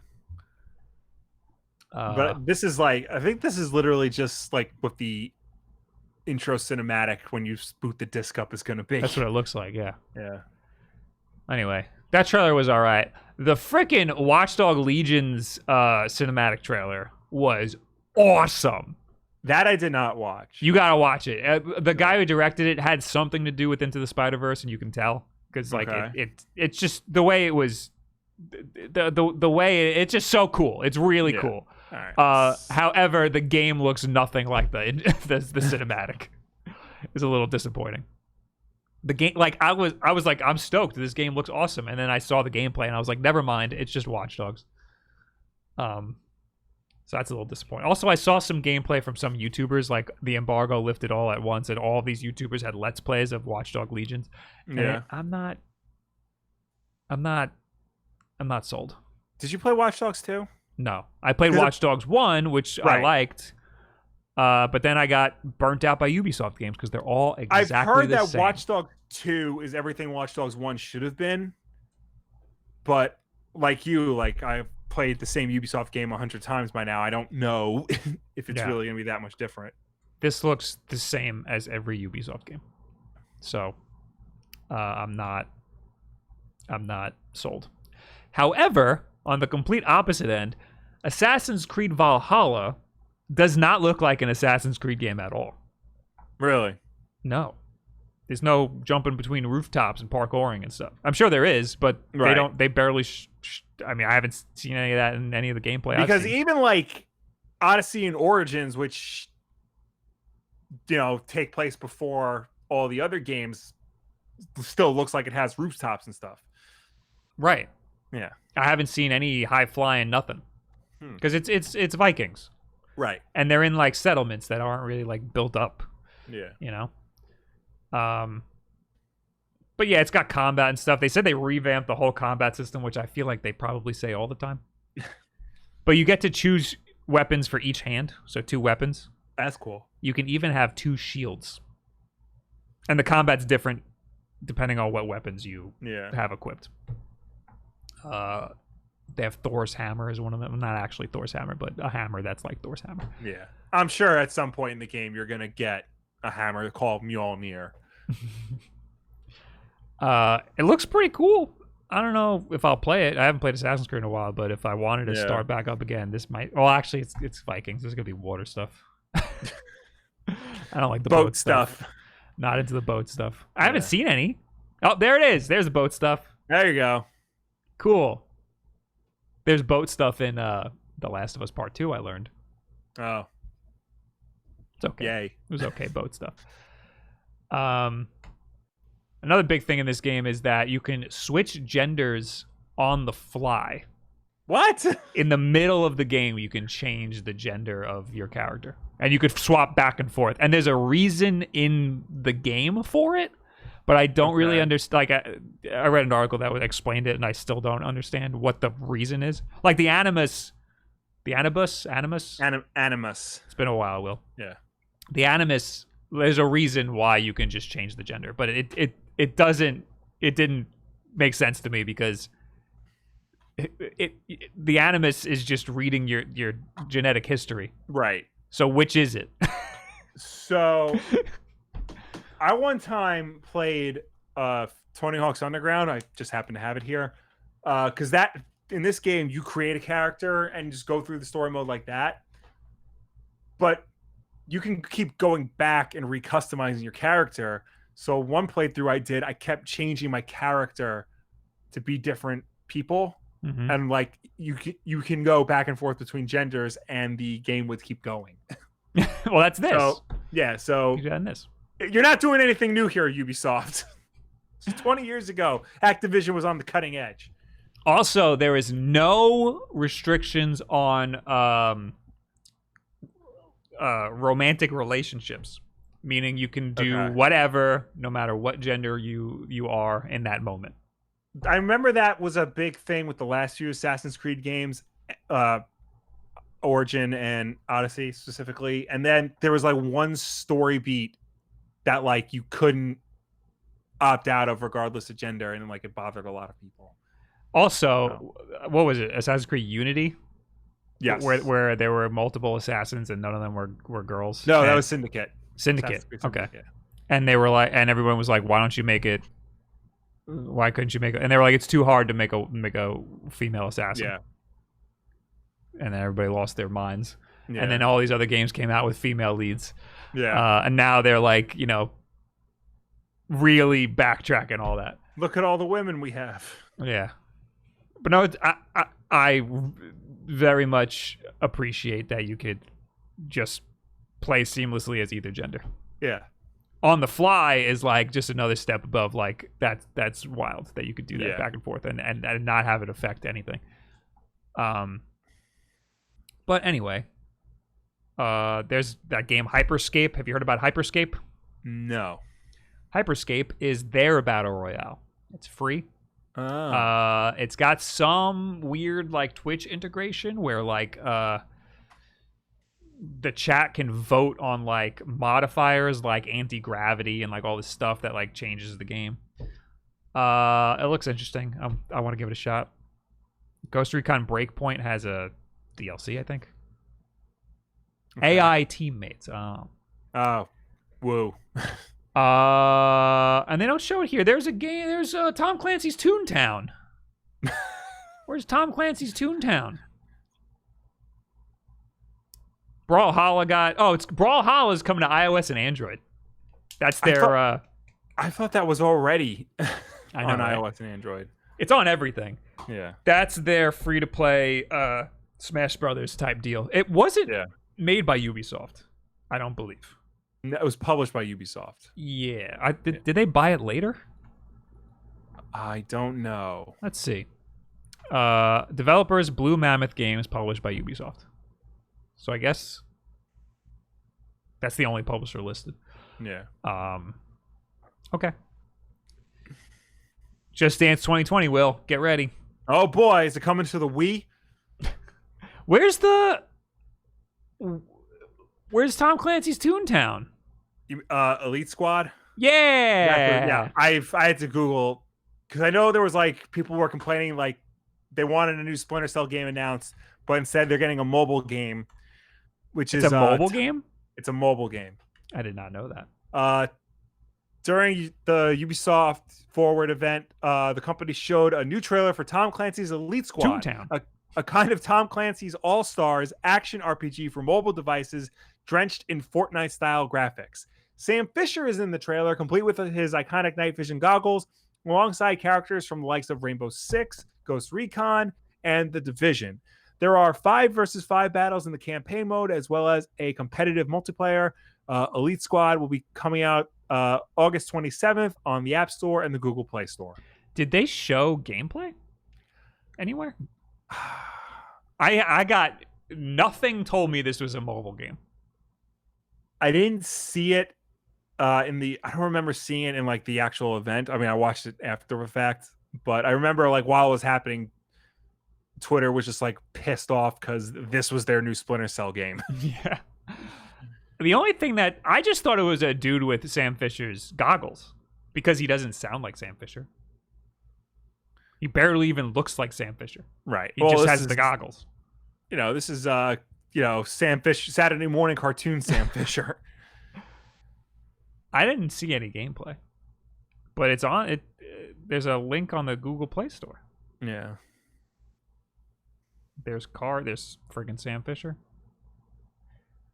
But this is like, I think this is literally just like what the intro cinematic when you boot the disc up is going to be. That's what it looks like, yeah. Yeah. Anyway, that trailer was all right. The freaking Watchdog Legion's cinematic trailer was awesome. That I did not watch. You gotta watch it. The guy who directed it had something to do with Into the Spider-Verse, and you can tell because like it's just the way it was, the way it's just so cool. It's really cool. All right. However, the game looks nothing like the cinematic. It's a little disappointing. The game, like I was like, I'm stoked. This game looks awesome, and then I saw the gameplay, and I was like, never mind. It's just Watch Dogs. So that's a little disappointing. Also, I saw some gameplay from some YouTubers, like the embargo lifted all at once, and all of these YouTubers had Let's Plays of Watchdog Legions. Yeah, I'm not sold. Did you play Watch Dogs 2? No, I played Watch Dogs 1, which I liked, but then I got burnt out by Ubisoft games because they're all exactly the same. I've heard that Watch Dogs 2 is everything Watch Dogs 1 should have been, but like you, like I've played the same Ubisoft game 100 times by now. I don't know if it's really going to be that much different. This looks the same as every Ubisoft game. So I'm not sold. However, on the complete opposite end, Assassin's Creed Valhalla does not look like an Assassin's Creed game at all. Really? No. There's no jumping between rooftops and parkouring and stuff. I'm sure there is, but they barely I mean, I haven't seen any of that in any of the gameplay because even like Odyssey and Origins, which take place before all the other games, still looks like it has rooftops and stuff. Right. Yeah. I haven't seen any high flying nothing. Because it's Vikings. Right. And they're in like settlements that aren't really like built up. Yeah. But yeah, it's got combat and stuff. They said they revamped the whole combat system, which I feel like they probably say all the time. But you get to choose weapons for each hand, so 2 weapons. That's cool. You can even have 2 shields. And the combat's different depending on what weapons you have equipped. They have Thor's hammer as one of them. Not actually Thor's hammer, but a hammer that's like Thor's hammer. Yeah. I'm sure at some point in the game you're going to get a hammer called Mjolnir. It looks pretty cool. I don't know if I'll play it. I haven't played Assassin's Creed in a while, but if I wanted to start back up again, this might... Well, actually, it's Vikings. There's going to be water stuff. I don't like the boat stuff. Not into the boat stuff. I haven't seen any. Oh, there it is. There's the boat stuff. There you go. Cool. There's boat stuff in The Last of Us Part 2, I learned. Oh. It's okay. Yay. It was okay, boat stuff. Another big thing in this game is that you can switch genders on the fly. What? In the middle of the game, you can change the gender of your character. And you could swap back and forth. And there's a reason in the game for it, but I don't really understand. Like, I read an article that explained it, and I still don't understand what the reason is. Like, the Animus... Animus? Animus. It's been a while, Will. Yeah. The Animus, there's a reason why you can just change the gender, but it didn't make sense to me because the Animus is just reading your genetic history. Right. So which is it? So I one time played Tony Hawk's Underground. I just happen to have it here. Because that in this game you create a character and just go through the story mode like that. But you can keep going back and recustomizing your character. So one playthrough I kept changing my character to be different people. Mm-hmm. And like you can go back and forth between genders and the game would keep going. Well, that's this. So you're doing this. You're not doing anything new here, Ubisoft. 20 years ago, Activision was on the cutting edge. Also, there is no restrictions on romantic relationships, meaning you can do whatever, no matter what gender you are in that moment. I remember that was a big thing with the last few Assassin's Creed games, Origin and Odyssey specifically. And then there was like one story beat that like you couldn't opt out of regardless of gender, and like it bothered a lot of people. Also, what was it? Assassin's Creed Unity? Yes. Where there were multiple assassins and none of them were girls. No, that was Syndicate. Syndicate. Okay. And they were like, and everyone was like, why don't you make it? Why couldn't you make it? And they were like, it's too hard to make a female assassin. Yeah. And then everybody lost their minds. Yeah. And then all these other games came out with female leads. Yeah. And now they're like, you know, really backtracking all that. Look at all the women we have. Yeah. But no, I very much appreciate that you could just play seamlessly as either gender. Yeah. On the fly is like just another step above. Like that's wild that you could do that back and forth and not have it affect anything. But anyway, there's that game Hyperscape. Have you heard about Hyperscape? No. Hyperscape is their battle royale. It's free. Oh. It's got some weird like Twitch integration where like the chat can vote on like modifiers like anti-gravity and like all this stuff that like changes the game. It looks interesting. I want to give it a shot. Ghost Recon Breakpoint has a DLC, I think. Okay. AI teammates. Oh. Whoa. And they don't show it here. There's a game. There's Tom Clancy's Toontown. Where's Tom Clancy's Toontown? Brawlhalla got. Oh, it's Brawlhalla is coming to iOS and Android. That's their. I thought that was already on right? iOS and Android. It's on everything. Yeah. That's their free to play Smash Brothers type deal. It wasn't made by Ubisoft, I don't believe. It was published by Ubisoft. Yeah. Did they buy it later? I don't know. Let's see. Developers Blue Mammoth Games, published by Ubisoft. So I guess that's the only publisher listed. Yeah. Okay. Just Dance 2020, Will. Get ready. Oh boy, is it coming to the Wii? Where's Tom Clancy's Toontown? Elite Squad? Yeah. Yeah. I had to Google because I know there was like people were complaining like they wanted a new Splinter Cell game announced, but instead they're getting a mobile game, which is a mobile game. It's a mobile game. I did not know that. During the Ubisoft Forward event, the company showed a new trailer for Tom Clancy's Elite Squad, Toontown. A kind of Tom Clancy's All-Stars action RPG for mobile devices drenched in Fortnite-style graphics. Sam Fisher is in the trailer, complete with his iconic night vision goggles, alongside characters from the likes of Rainbow Six, Ghost Recon, and The Division. There are 5 versus 5 battles in the campaign mode, as well as a competitive multiplayer. Elite Squad will be coming out August 27th on the App Store and the Google Play Store. Did they show gameplay anywhere? I got nothing told me this was a mobile game. I didn't see it I don't remember seeing it in like the actual event. I mean, I watched it after the fact, but I remember like while it was happening, Twitter was just like pissed off because this was their new Splinter Cell game. Yeah. The only thing that I just thought it was a dude with Sam Fisher's goggles because he doesn't sound like Sam Fisher. He barely even looks like Sam Fisher. Right. He just has the goggles. You know, this is Sam Fisher, Saturday morning cartoon Sam Fisher. I didn't see any gameplay, but it's on it. There's a link on the Google Play Store. Yeah. There's friggin' Sam Fisher.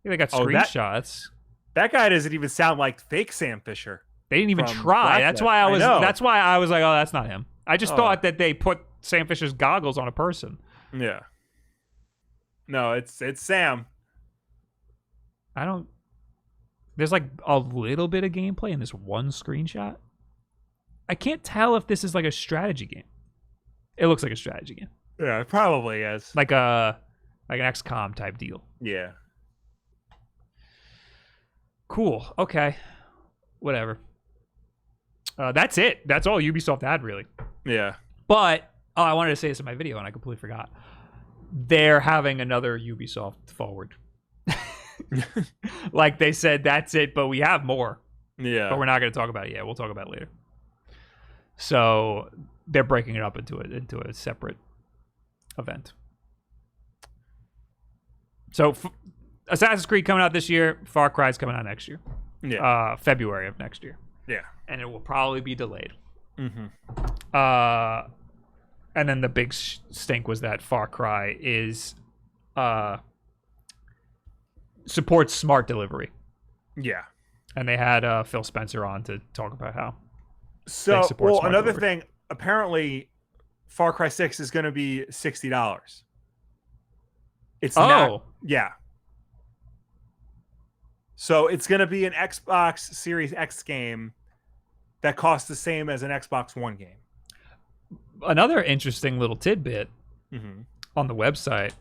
They got screenshots. That guy doesn't even sound like fake Sam Fisher. They didn't even try. That's why I was like, oh, that's not him. I just thought that they put Sam Fisher's goggles on a person. Yeah. No, it's Sam. There's like a little bit of gameplay in this one screenshot. I can't tell if this is like a strategy game. It looks like a strategy game. Yeah, it probably is. Like an XCOM type deal. Yeah. Cool. Okay. Whatever. That's it. That's all Ubisoft had, really. Yeah. But I wanted to say this in my video, and I completely forgot. They're having another Ubisoft Forward. Like they said, that's it, but we have more. Yeah. But we're not going to talk about it yet. We'll talk about it later. So they're breaking it up into a separate event. So Assassin's Creed coming out this year. Far Cry's coming out next year. Yeah. February of next year. Yeah. And it will probably be delayed. Mm-hmm. And then the big stink was that Far Cry is supports smart delivery. Yeah. And they had Phil Spencer on to talk about how. So, well, another thing, apparently, Far Cry 6 is going to be $60. It's not. Yeah. So it's going to be an Xbox Series X game that costs the same as an Xbox One game. Another interesting little tidbit mm-hmm. on the website.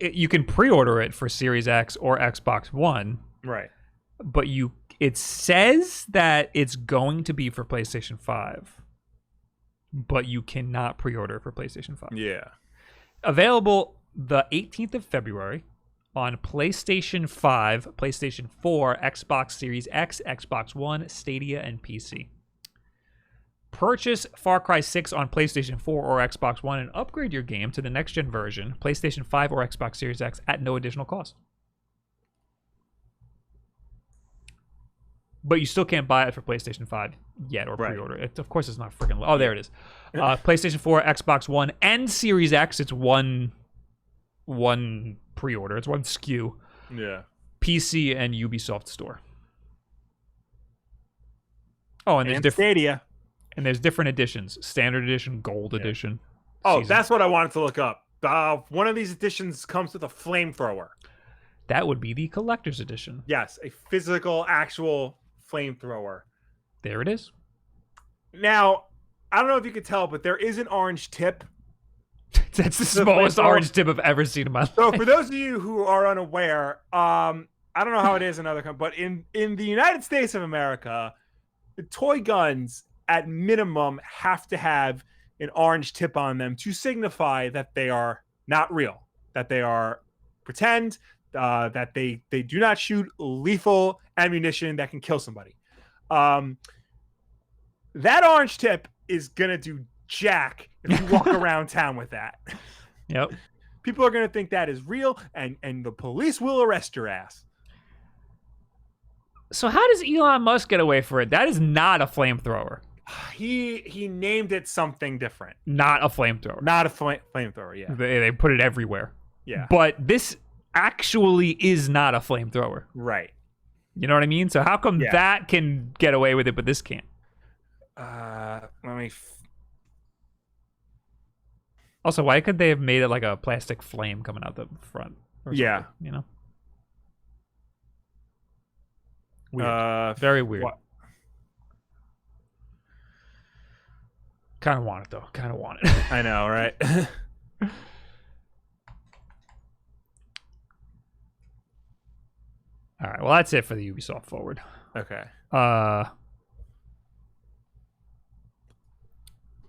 You can pre-order it for Series X or Xbox One. Right. But it says that it's going to be for PlayStation 5. But you cannot pre-order for PlayStation 5. Yeah. Available the 18th of February on PlayStation 5, PlayStation 4, Xbox Series X, Xbox One, Stadia, and PC. Purchase Far Cry 6 on PlayStation 4 or Xbox One and upgrade your game to the next-gen version, PlayStation 5 or Xbox Series X, at no additional cost. But you still can't buy it for PlayStation 5 yet or pre-order it. Of course, it's not freaking low. Oh, there it is. PlayStation 4, Xbox One, and Series X. It's one pre-order. It's one SKU. Yeah. PC and Ubisoft Store. Oh, and there's Stadia. And there's different editions. Standard edition, gold edition. Oh, that's what I wanted to look up. One of these editions comes with a flamethrower. That would be the collector's edition. Yes, a physical, actual flamethrower. There it is. Now, I don't know if you could tell, but there is an orange tip. That's the smallest orange tip I've ever seen in my life. So for those of you who are unaware, I don't know how it is in other countries, but in the United States of America, the toy guns at minimum have to have an orange tip on them to signify that they are not real, that they are pretend, that they do not shoot lethal ammunition that can kill somebody. That orange tip is gonna do jack if you walk around town with that. Yep. People are gonna think that is real, and the police will arrest your ass. So how does Elon Musk get away for it? That is not a flamethrower. He named it something different. Not a flamethrower. Not a flamethrower, yeah. They put it everywhere. Yeah. But this actually is not a flamethrower. Right. You know what I mean? So how come that can get away with it, but this can't? Let me... Also, why could they have made it like a plastic flame coming out the front? Yeah. You know? Weird. Very weird. What? Kind of want it, though. Kind of want it. I know, right? All right. Well, that's it for the Ubisoft Forward. Okay.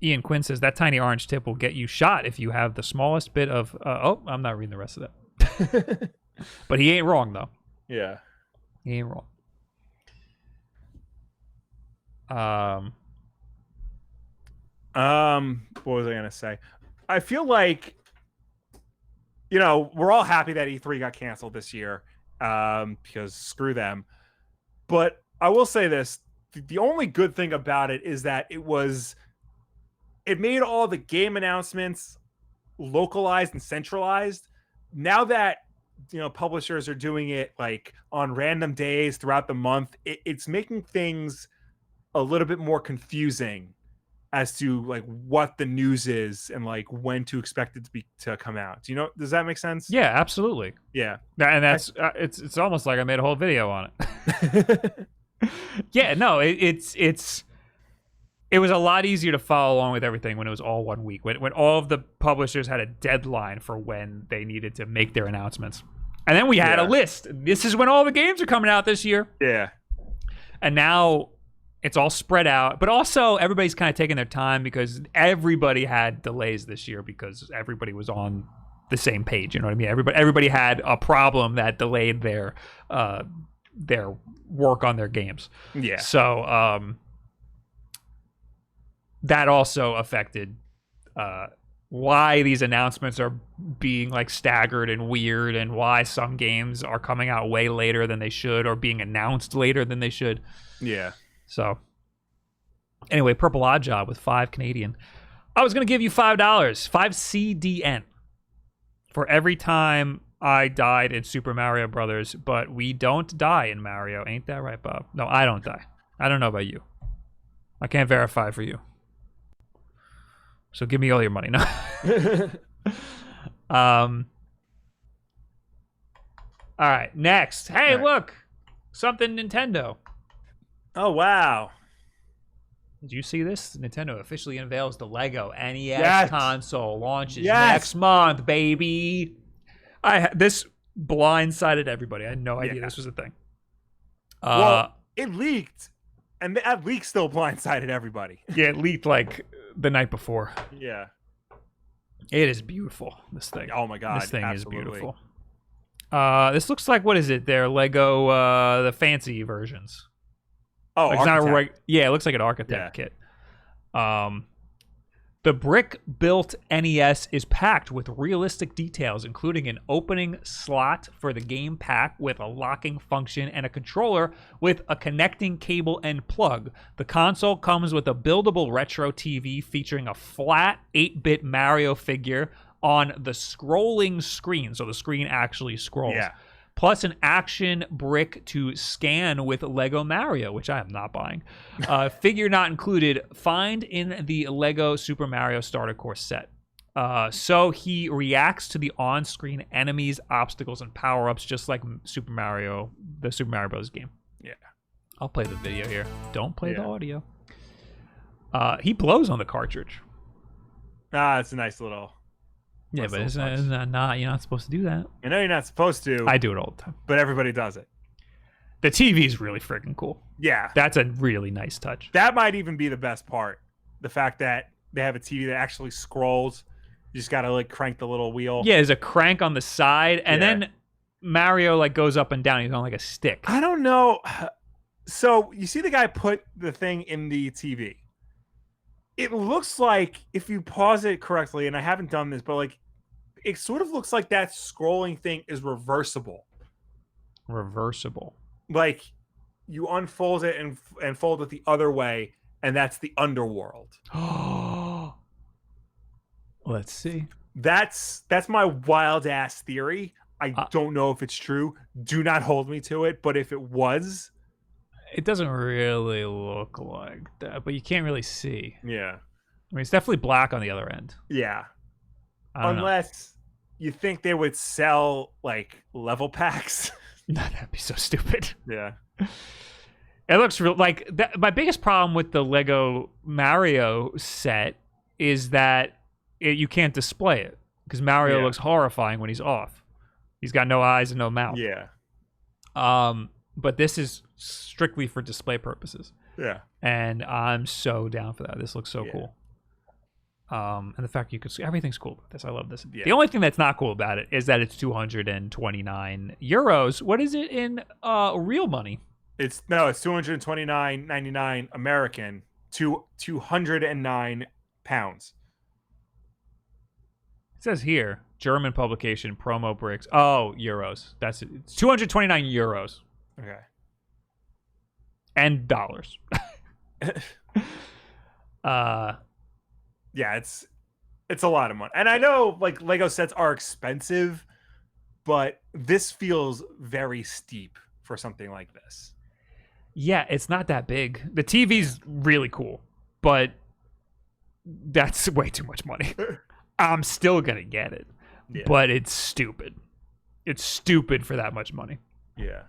Ian Quinn says that tiny orange tip will get you shot if you have the smallest bit of... I'm not reading the rest of that. But he ain't wrong, though. Yeah. He ain't wrong. What was I gonna say? I feel like, we're all happy that E3 got canceled this year, because screw them. But I will say this: the only good thing about it is that it made all the game announcements localized and centralized. Now that publishers are doing it like on random days throughout the month, it's making things a little bit more confusing as to like what the news is and like when to expect it to come out. Does that make sense? Yeah, absolutely. Yeah. And that's it's almost like I made a whole video on it. Yeah, no, it's it was a lot easier to follow along with everything when it was all 1 week, when all of the publishers had a deadline for when they needed to make their announcements. And then we had a list. This is when all the games are coming out this year. Yeah. And now it's all spread out. But also, everybody's kind of taking their time because everybody had delays this year because everybody was on the same page. You know what I mean? Everybody had a problem that delayed their work on their games. Yeah. So that also affected why these announcements are being like staggered and weird, and why some games are coming out way later than they should or being announced later than they should. Yeah. So anyway, Purple Odd Job with 5 Canadian. I was going to give you $5, 5 CDN for every time I died in Super Mario Brothers, but we don't die in Mario. Ain't that right, Bob? No, I don't die. I don't know about you. I can't verify for you. So give me all your money now. All right, next. Hey, look. Something Nintendo. Oh, wow. Did you see this? Nintendo officially unveils the LEGO NES console. Launches next month, baby. This blindsided everybody. I had no idea this was a thing. Well, it leaked, and that leak still blindsided everybody. Yeah, it leaked like the night before. Yeah. It is beautiful, this thing. Oh my god, this thing absolutely. is beautiful. This looks like, what is it? Their Lego, the fancy versions. Oh, like, it's not a it looks like an architect kit. The brick-built NES is packed with realistic details, including an opening slot for the game pack with a locking function and a controller with a connecting cable and plug. The console comes with a buildable retro TV featuring a flat 8-bit Mario figure on the scrolling screen, so the screen actually scrolls. Yeah. Plus an action brick to scan with Lego Mario, which I am not buying. Figure not included. Find in the Lego Super Mario Starter Course set. So he reacts to the on-screen enemies, obstacles, and power-ups, just like the Super Mario Bros. Game. Yeah. I'll play the video here. Don't play the audio. He blows on the cartridge. It's a nice little... Yeah, but isn't that not? You're not supposed to do that. I know you're not supposed to. I do it all the time. But everybody does it. The TV is really freaking cool. Yeah. That's a really nice touch. That might even be the best part. The fact that they have a TV that actually scrolls. You just got to like crank the little wheel. Yeah, there's a crank on the side. And then Mario like goes up and down. He's on like a stick. I don't know. So you see the guy put the thing in the TV. It looks like, if you pause it correctly, and I haven't done this, but like, it sort of looks like that scrolling thing is reversible. Reversible. Like, you unfold it and fold it the other way, and that's the underworld. Oh, let's see. That's my wild ass theory. I don't know if it's true. Do not hold me to it. But if it was, it doesn't really look like that. But you can't really see. Yeah. I mean, it's definitely black on the other end. Yeah. Unless you think they would sell like level packs. No, that'd be so stupid. Yeah. It looks real like that. My biggest problem with the Lego Mario set is that you can't display it because Mario looks horrifying when he's off. He's got no eyes and no mouth. Yeah. But this is strictly for display purposes. Yeah. And I'm so down for that. This looks so cool. And the fact you could see everything's cool about this. I love this. Yeah. The only thing that's not cool about it is that it's 229 euros. What is it in real money? It's 229.99 American to 209 pounds. It says here, German publication, promo bricks. Oh, euros. That's it. It's 229 euros. Okay. And dollars. Yeah, it's a lot of money. And I know like Lego sets are expensive, but this feels very steep for something like this. Yeah, it's not that big. The TV's really cool, but that's way too much money. I'm still going to get it, but it's stupid. It's stupid for that much money. Yeah.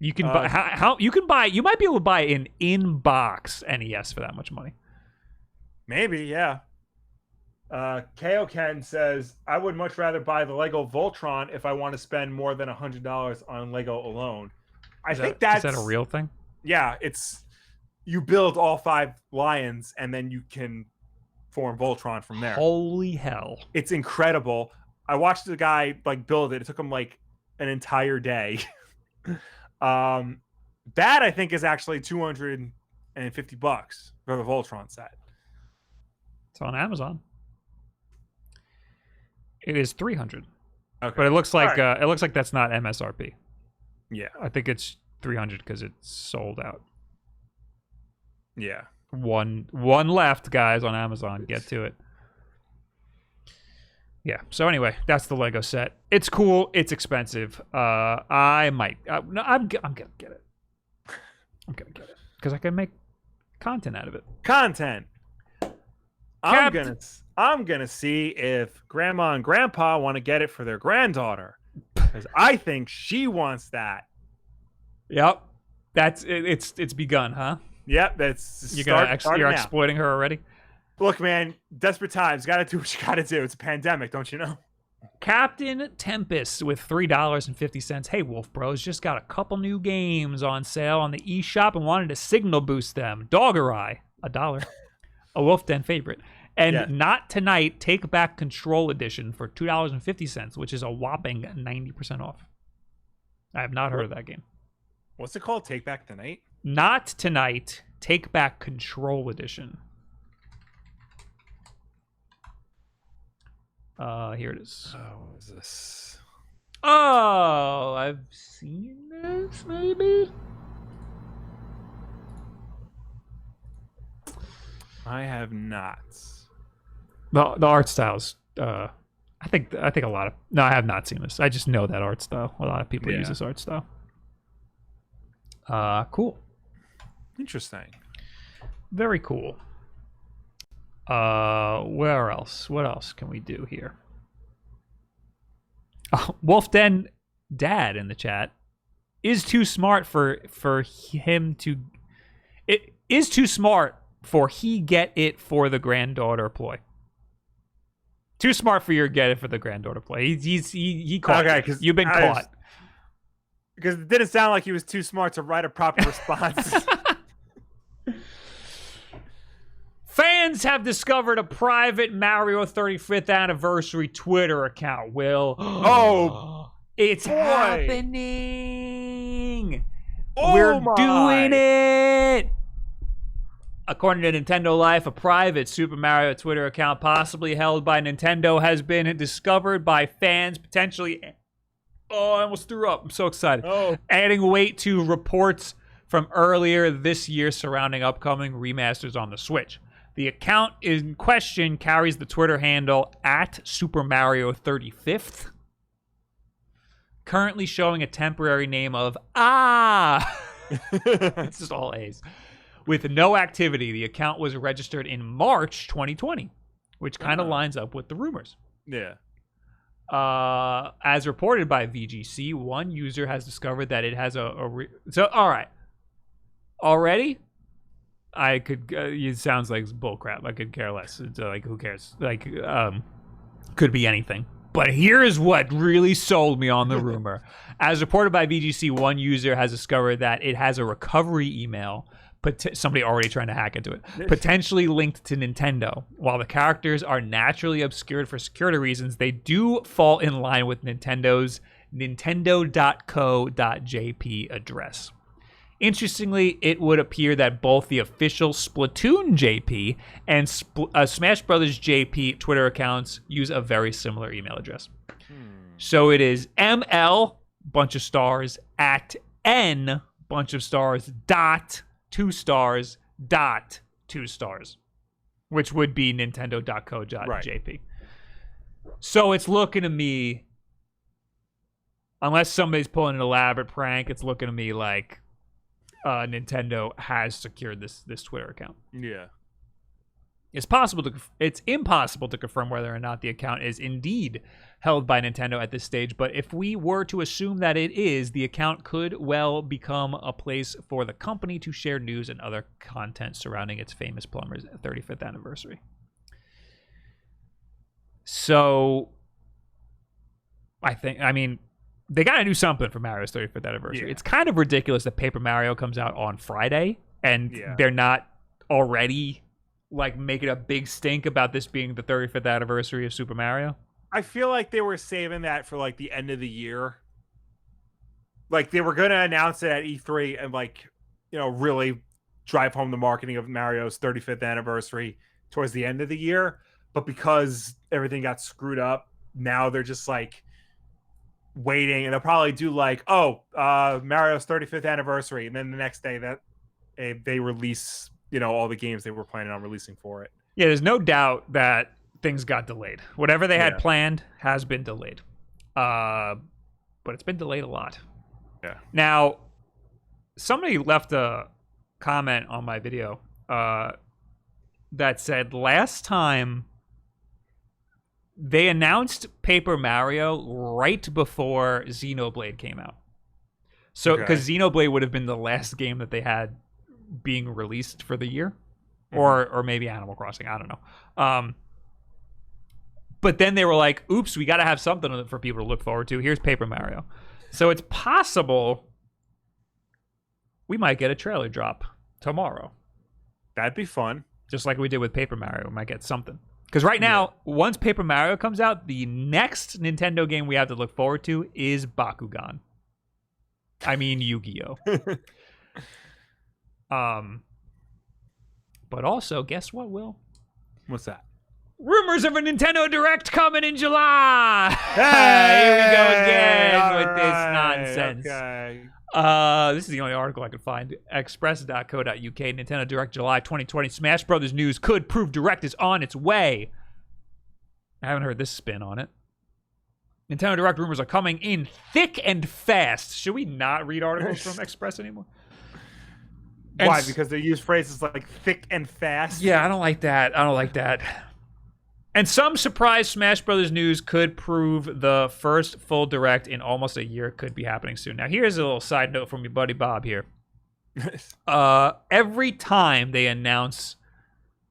You can buy you might be able to buy an in-box NES for that much money. Maybe, yeah. KO Ken says, I would much rather buy the Lego Voltron if I want to spend more than $100 on Lego alone. I think is that a real thing? Yeah, it's you build all 5 lions and then you can form Voltron from there. Holy hell. It's incredible. I watched the guy like build it. It took him like an entire day. That I think is actually $250 for the Voltron set. It's on Amazon. It is $300. Okay. But it looks like that's not MSRP. Yeah. I think it's $300 because it's sold out. Yeah. One left, guys, on Amazon. Get to it. Yeah. So anyway, that's the Lego set. It's cool. It's expensive. I might. No, I'm gonna get it. I'm gonna get it because I can make content out of it. Content. I'm gonna see if Grandma and Grandpa want to get it for their granddaughter because I think she wants that. Yep. That's it. It's begun, huh? Yep. That's you're exploiting her already. Look, man, desperate times. Got to do what you got to do. It's a pandemic, don't you know? Captain Tempest with $3.50. Hey, Wolf Bros, just got a couple new games on sale on the eShop and wanted to signal boost them. Dogger Eye, $1. A Wulff Den favorite. And Not Tonight, Take Back Control Edition for $2.50, which is a whopping 90% off. I have not heard of that game. What's it called? Take Back Tonight? Not Tonight, Take Back Control Edition. Here it is. Oh, what is this? Oh, I've seen this, maybe? I have not. The art styles. I think a lot of. No, I have not seen this. I just know that art style. A lot of people use this art style. Cool. Interesting. Very cool. Where else? What else can we do here? Oh, Wulff Den Dad in the chat is too smart for him to. It is too smart for he get it for the granddaughter ploy. Too smart for your get it for the granddaughter ploy. He caught. Okay, because you've been caught. Because it didn't sound like he was too smart to write a proper response. Fans have discovered a private Mario 35th anniversary Twitter account, Will. Oh, it's happening. We're doing it. According to Nintendo Life, a private Super Mario Twitter account possibly held by Nintendo has been discovered by fans, potentially... Oh, I almost threw up. I'm so excited. Oh. Adding weight to reports from earlier this year surrounding upcoming remasters on the Switch. The account in question carries the Twitter handle at Super Mario 35th, currently showing a temporary name of It's just all A's. With no activity, the account was registered in March 2020, which kind of lines up with the rumors. Yeah. As reported by VGC, one user has discovered that it has so all right. Already, I could. It sounds like bullcrap. I could care less. It's like, who cares? Like, could be anything. But here's what really sold me on the rumor. As reported by VGC, one user has discovered that it has a recovery email. Somebody already trying to hack into it. Potentially linked to Nintendo. While the characters are naturally obscured for security reasons, they do fall in line with Nintendo's nintendo.co.jp address. Interestingly, it would appear that both the official Splatoon JP and Smash Brothers JP Twitter accounts use a very similar email address. So it is ML, bunch of stars, at N, bunch of stars, dot, 2 stars, dot, 2 stars, which would be nintendo.co.jp. Right. So it's looking to me, unless somebody's pulling an elaborate prank, it's looking to me like Nintendo has secured this Twitter account. Yeah. It's impossible to confirm whether or not the account is indeed held by Nintendo at this stage, but if we were to assume that it is, the account could well become a place for the company to share news and other content surrounding its famous plumber's 35th anniversary. So, I mean, they got to do something for Mario's 35th anniversary. Yeah. It's kind of ridiculous that Paper Mario comes out on Friday, and they're not already like making a big stink about this being the 35th anniversary of Super Mario. I feel like they were saving that for like the end of the year. Like they were going to announce it at E3 and like, really drive home the marketing of Mario's 35th anniversary towards the end of the year. But because everything got screwed up, now they're just like waiting, and they'll probably do like, Mario's 35th anniversary. And then the next day that they release, all the games they were planning on releasing for it. Yeah, there's no doubt that things got delayed. Whatever they had planned has been delayed. But it's been delayed a lot. Yeah. Now, somebody left a comment on my video that said last time they announced Paper Mario right before Xenoblade came out. So, because Xenoblade would have been the last game that they had being released for the year, or maybe Animal Crossing, I don't know. But then they were like, oops, we got to have something for people to look forward to. Here's Paper Mario. So it's possible we might get a trailer drop tomorrow. That'd be fun. Just like we did with Paper Mario, we might get something. Because right now, once Paper Mario comes out, the next Nintendo game we have to look forward to is Bakugan. I mean, Yu-Gi-Oh! But also, guess what, Will? What's that? Rumors of a Nintendo Direct coming in July. Hey, here we go again with this nonsense. Okay. This is the only article I could find. Express.co.uk. Nintendo Direct July 2020. Smash Brothers news could prove Direct is on its way. I haven't heard this spin on it. Nintendo Direct rumors are coming in thick and fast. Should we not read articles from Express anymore? Why? Because they use phrases like thick and fast? Yeah, I don't like that. And some surprise Smash Brothers news could prove the first full Direct in almost a year could be happening soon. Now, here's a little side note from your buddy Bob here. Every time they announce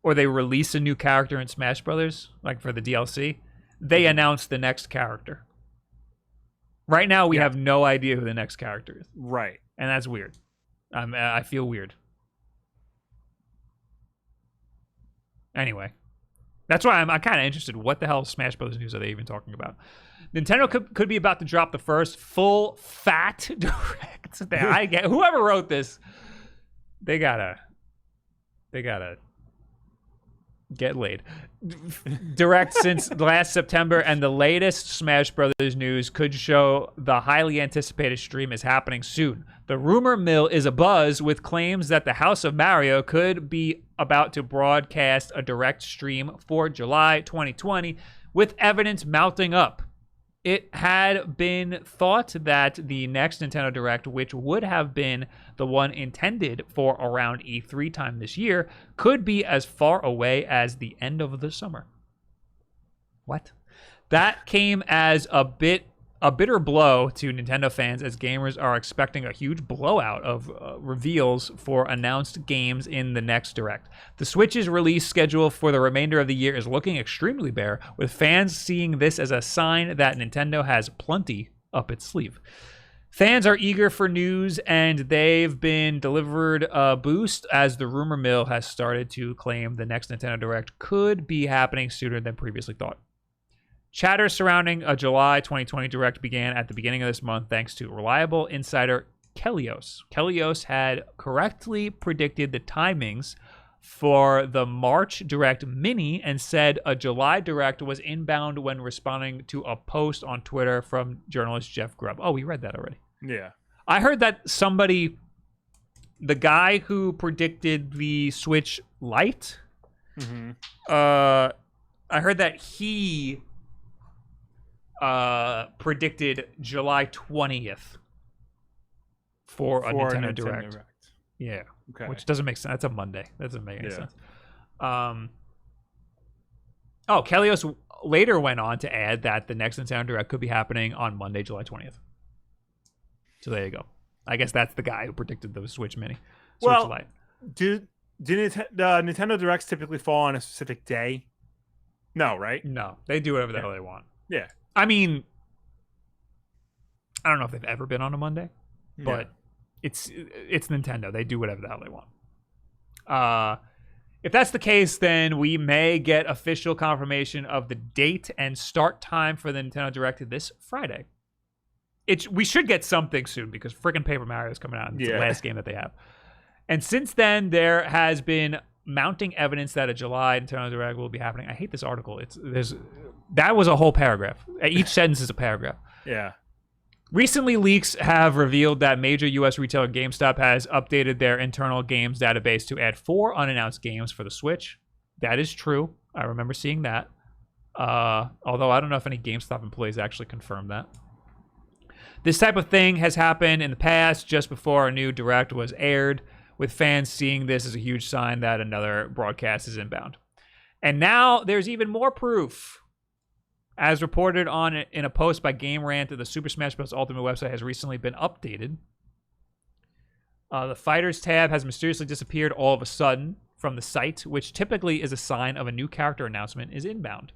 or they release a new character in Smash Brothers, like for the DLC, they announce the next character. Right now, we have no idea who the next character is. Right. And that's weird. I feel weird. Anyway. That's why I'm kind of interested. What the hell Smash Bros. News are they even talking about? Nintendo could be about to drop the first full fat Direct. Whoever wrote this, they gotta get laid. Direct since last September, and the latest Smash Brothers news could show the highly anticipated stream is happening soon. The rumor mill is abuzz with claims that the House of Mario could be about to broadcast a Direct stream for July 2020, with evidence mounting up. It had been thought that the next Nintendo Direct, which would have been the one intended for around E3 time this year, could be as far away as the end of the summer. What? That came as a bitter blow to Nintendo fans, as gamers are expecting a huge blowout of reveals for announced games in the next Direct. The Switch's release schedule for the remainder of the year is looking extremely bare, with fans seeing this as a sign that Nintendo has plenty up its sleeve. Fans are eager for news, and they've been delivered a boost as the rumor mill has started to claim the next Nintendo Direct could be happening sooner than previously thought. Chatter surrounding a July 2020 Direct began at the beginning of this month thanks to reliable insider Kelios. Kelios had correctly predicted the timings for the March Direct Mini and said a July Direct was inbound when responding to a post on Twitter from journalist Jeff Grubb. Oh, we read that already. Yeah. I heard that the guy who predicted the Switch Lite, I heard that he predicted July 20th for a Nintendo Direct. Yeah. Okay. Which doesn't make sense. That's a Monday. That doesn't make any sense. Oh, Kelios later went on to add that the next Nintendo Direct could be happening on Monday, July 20th. So there you go. I guess that's the guy who predicted the Switch Mini. Switch Lite. Do Nintendo Directs typically fall on a specific day? No, right? No, they do whatever the hell they want. Yeah. I mean, I don't know if they've ever been on a Monday, but it's Nintendo. They do whatever the hell they want. If that's the case, then we may get official confirmation of the date and start time for the Nintendo Direct this Friday. We should get something soon because freaking Paper Mario is coming out. It's the last game that they have. And since then, there has been mounting evidence that a July Nintendo Direct will be happening. I hate this article. That was a whole paragraph. Each sentence is a paragraph. Yeah. Recently, leaks have revealed that major U.S. retailer GameStop has updated their internal games database to add 4 unannounced games for the Switch. That is true. I remember seeing that. Although I don't know if any GameStop employees actually confirmed that. This type of thing has happened in the past just before a new Direct was aired, with fans seeing this as a huge sign that another broadcast is inbound. And now there's even more proof. As reported in a post by Game Rant, the Super Smash Bros. Ultimate website has recently been updated. The Fighters tab has mysteriously disappeared all of a sudden from the site, which typically is a sign of a new character announcement is inbound.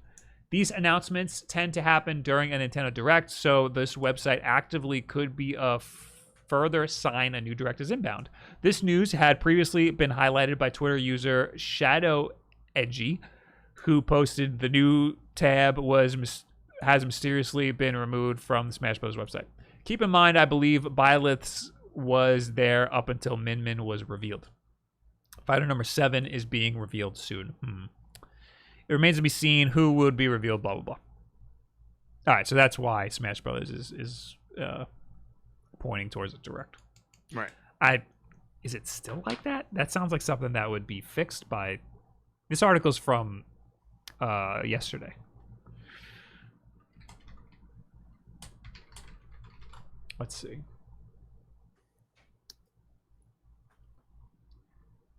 These announcements tend to happen during a Nintendo Direct, so this website actively could be a further sign a new Direct is inbound. This news had previously been highlighted by Twitter user Shadow Edgy, who posted the new tab has mysteriously been removed from the Smash Bros. Website. Keep in mind, I believe Byleth's was there up until Min Min was revealed. Fighter number 7 is being revealed soon. It remains to be seen who would be revealed, blah, blah, blah. All right, so that's why Smash Bros. is pointing towards a Direct. Right. Is it still like that? That sounds like something that would be fixed by... This article's from yesterday. Let's see.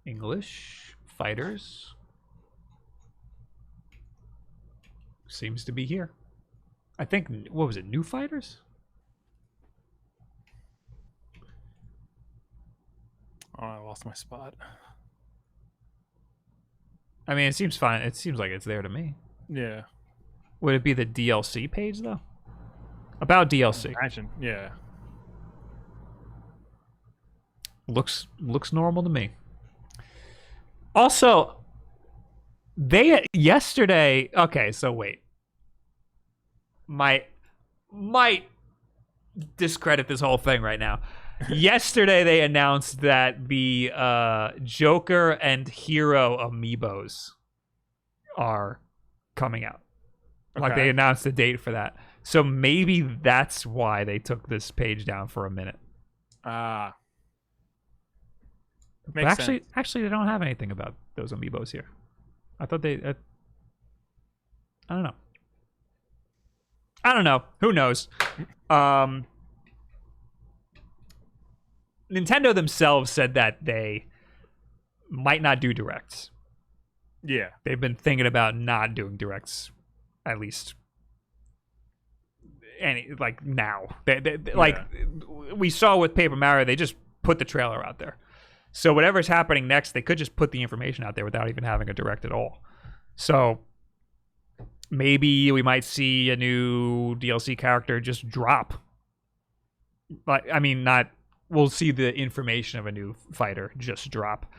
English Fighters seems to be here. I think, what was it, New Fighters? Oh, I lost my spot. I mean, it seems fine. It seems like it's there to me. Yeah. Would it be the DLC page, though? About DLC. Imagine, yeah. Looks normal to me. Also, yesterday... Okay, so wait. Might discredit this whole thing right now. Yesterday, they announced that the Joker and Hero amiibos are coming out. Okay. Like, they announced the date for that. So maybe that's why they took this page down for a minute. Makes sense. Actually, they don't have anything about those amiibos here. I thought they... I don't know. Who knows? Nintendo themselves said that they might not do Directs. Yeah. They've been thinking about not doing Directs, at least now. We saw with Paper Mario, they just put the trailer out there. So whatever's happening next, they could just put the information out there without even having a Direct at all. So maybe we might see a new DLC character just drop. We'll see the information of a new fighter just drop.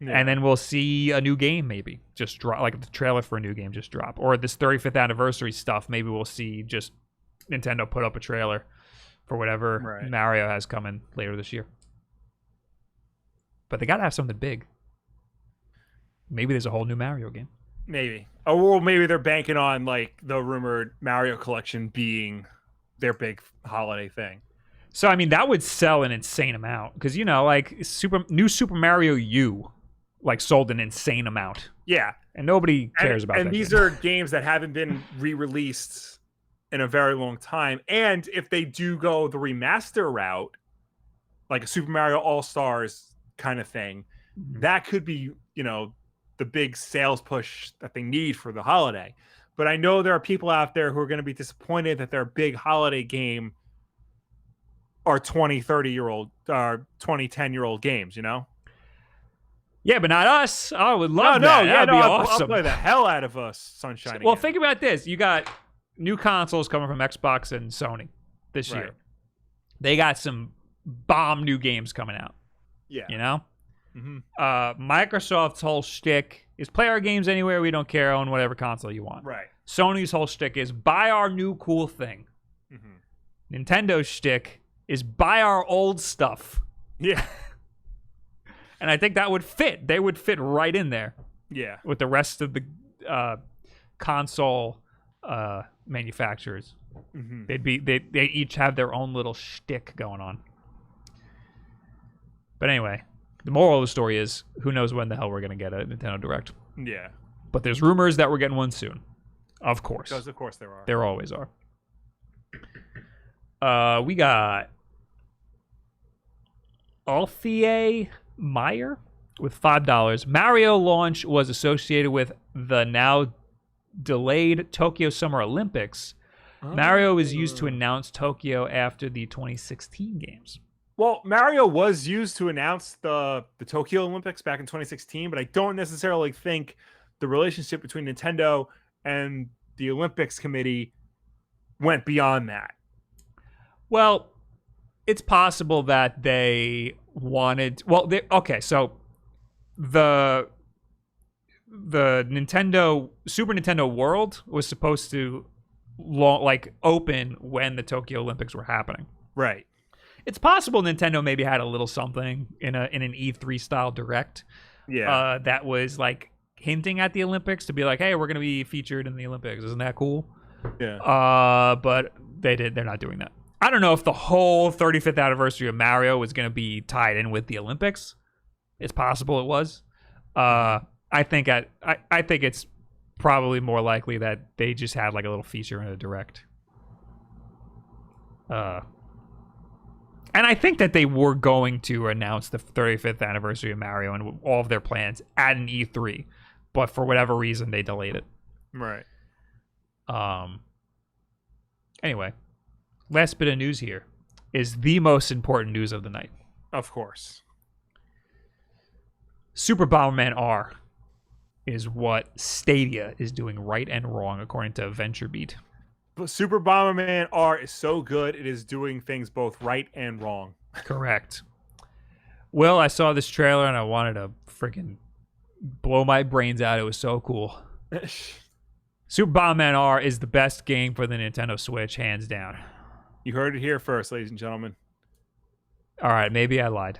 Yeah. And then we'll see a new game maybe just drop, like the trailer for a new game just drop. Or this 35th anniversary stuff, maybe we'll see just Nintendo put up a trailer for whatever Mario has coming later this year. But they gotta have something big. Maybe there's a whole new Mario game. Maybe. Or maybe they're banking on like the rumored Mario collection being their big holiday thing. So I mean that would sell an insane amount because like new Super Mario U like sold an insane amount. Yeah, and nobody cares about that. And these are games that haven't been re-released in a very long time. And if they do go the remaster route, like a Super Mario All-Stars kind of thing, that could be the big sales push that they need for the holiday. but I know there are people out there who are going to be disappointed that their big holiday game are 20, 30-year-old, 20, 10-year-old games, you know? Yeah, but not us. I would love that. That'd be awesome. I'll play the hell out of us, Sunshine. Well, again. think about this. You got new consoles coming from Xbox and Sony this year. They got some bomb new games coming out. Yeah. You know? Microsoft's whole shtick is play our games anywhere. We don't care, on whatever console you want. Right. Sony's whole shtick is buy our new cool thing. Nintendo's shtick is buy our old stuff. Yeah. And I think that would fit. They would fit right in there. Yeah. With the rest of the console manufacturers. They each have their own little shtick going on. But anyway, the moral of the story is, who knows when the hell we're going to get a Nintendo Direct. Yeah. But there's rumors that we're getting one soon. Of course. Because of course there are. There always are. We got Althea Meyer with $5. Mario launch was associated with the now delayed Tokyo Summer Olympics. Mario was used to announce Tokyo after the 2016 games. Well, Mario was used to announce the Tokyo Olympics back in 2016, but I don't necessarily think the relationship between Nintendo and the Olympics Committee went beyond that. Well, it's possible that they wanted... Well, okay, so the Nintendo Super Nintendo World was supposed to open when the Tokyo Olympics were happening. Right. It's possible Nintendo maybe had a little something in an E3 style direct. Yeah. That was like hinting at the Olympics to be like, hey, we're going to be featured in the Olympics. Isn't that cool? Yeah. But they're not doing that. I don't know if the whole 35th anniversary of Mario was going to be tied in with the Olympics. It's possible it was. I think it's probably more likely that they just had like a little feature in a direct. And I think that they were going to announce the 35th anniversary of Mario and all of their plans at an E3, but for whatever reason they delayed it. Right. Anyway, last bit of news here is the most important news of the night. Of course. Super Bomberman R is what Stadia is doing right and wrong, according to VentureBeat. But Super Bomberman R is so good, it is doing things both right and wrong. Correct. Well, I saw this trailer and I wanted to freaking blow my brains out. It was so cool. Super Bomberman R is the best game for the Nintendo Switch, hands down. You heard it here first, ladies and gentlemen. All right, maybe I lied.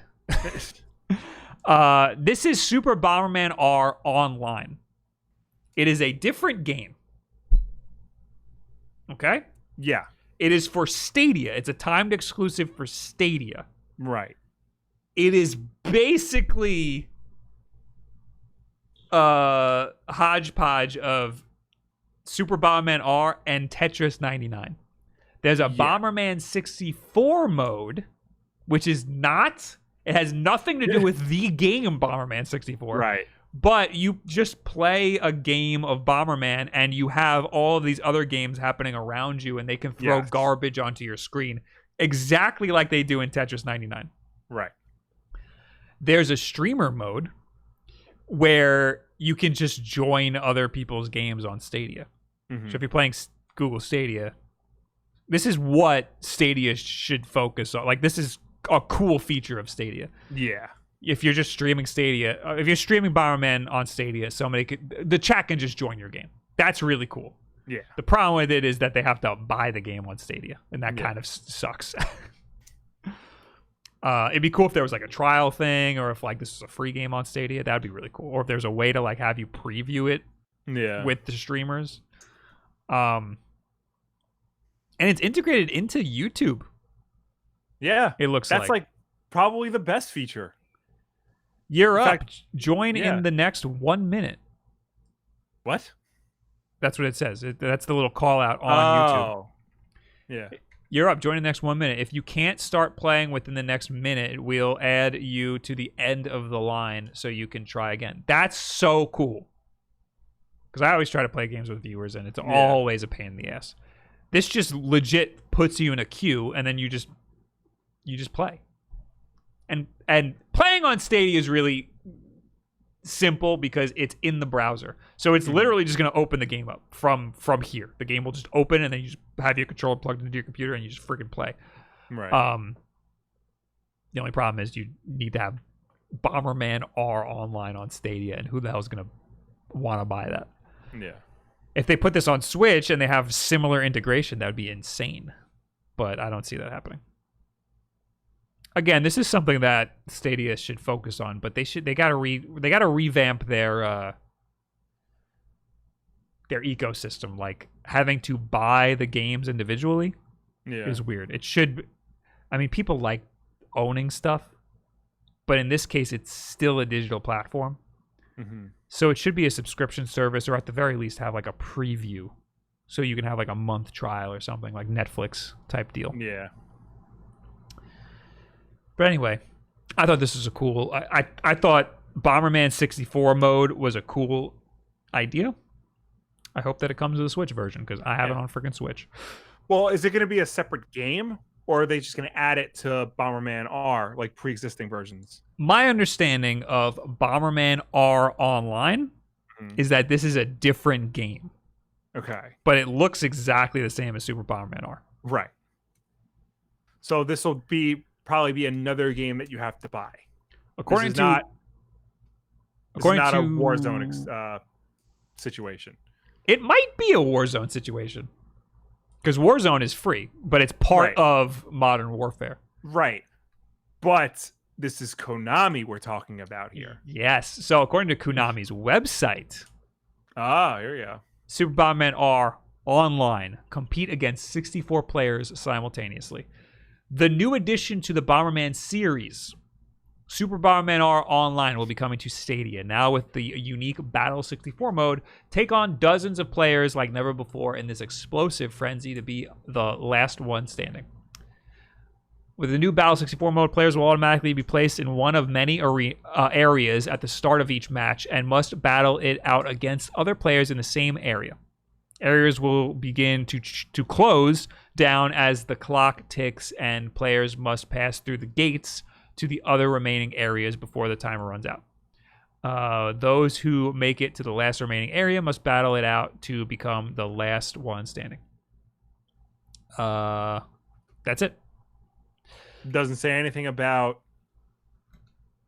This is Super Bomberman R Online. It is a different game. Okay? Yeah. It is for Stadia. It's a timed exclusive for Stadia. Right. It is basically a hodgepodge of Super Bomberman R and Tetris 99. There's a Bomberman 64 mode, which is not... It has nothing to do with the game Bomberman 64. Right. But you just play a game of Bomberman and you have all of these other games happening around you and they can throw garbage onto your screen. Exactly like they do in Tetris 99. Right. There's a streamer mode where you can just join other people's games on Stadia. So if you're playing Google Stadia, this is what Stadia should focus on. Like, this is a cool feature of Stadia. Yeah. If you're just streaming Stadia, if you're streaming Bomberman on Stadia, the chat can just join your game. That's really cool. Yeah. The problem with it is that they have to buy the game on Stadia, and that kind of sucks. It'd be cool if there was like a trial thing, or if like this was a free game on Stadia. That'd be really cool. Or if there's a way to like have you preview it with the streamers. And it's integrated into YouTube. Yeah. It looks that's like probably the best feature. You're up. Join in the next 1 minute. What? That's what it says. That's the little call out on YouTube. Yeah. You're up. Join in the next 1 minute. If you can't start playing within the next minute, we'll add you to the end of the line so you can try again. That's so cool. because I always try to play games with viewers, and it's always a pain in the ass. This just legit puts you in a queue, and then you just play. And playing on Stadia is really simple because it's in the browser. So it's literally just going to open the game up from here. The game will just open, and then you just have your controller plugged into your computer, and you just freaking play. Right. The only problem is you need to have Bomberman R Online on Stadia, and who the hell is going to want to buy that? Yeah. If they put this on Switch and they have similar integration, that would be insane. But I don't see that happening. Again, this is something that Stadia should focus on, but they gotta revamp their ecosystem. Like, having to buy the games individually is weird. It should. I mean, people like owning stuff, but in this case, it's still a digital platform. So it should be a subscription service, or at the very least have like a preview, so you can have like a month trial or something, like Netflix type deal. Yeah. But anyway, I thought this was a cool. I thought Bomberman 64 mode was a cool idea. I hope that it comes to the Switch version, because I have it on freaking Switch. Well, is it going to be a separate game, or are they just going to add it to Bomberman R, like pre-existing versions? My understanding of Bomberman R Online is that this is a different game. Okay. But it looks exactly the same as Super Bomberman R. Right. So this will probably be another game that you have to buy. According to not a Warzone situation. It might be a Warzone situation, because Warzone is free, but it's part of Modern Warfare. Right. But this is Konami we're talking about here. Yes. So according to Konami's website, here we go. Super Bomberman R Online compete against 64 players simultaneously. The new addition to the Bomberman series, Super Bomberman R Online, will be coming to Stadia. Now with the unique Battle 64 mode, take on dozens of players like never before in this explosive frenzy to be the last one standing. With the new Battle 64 mode, players will automatically be placed in one of many areas at the start of each match and must battle it out against other players in the same area. Areas will begin to close down as the clock ticks, and players must pass through the gates to the other remaining areas before the timer runs out. Those who make it to the last remaining area must battle it out to become the last one standing. That's it. Doesn't say anything about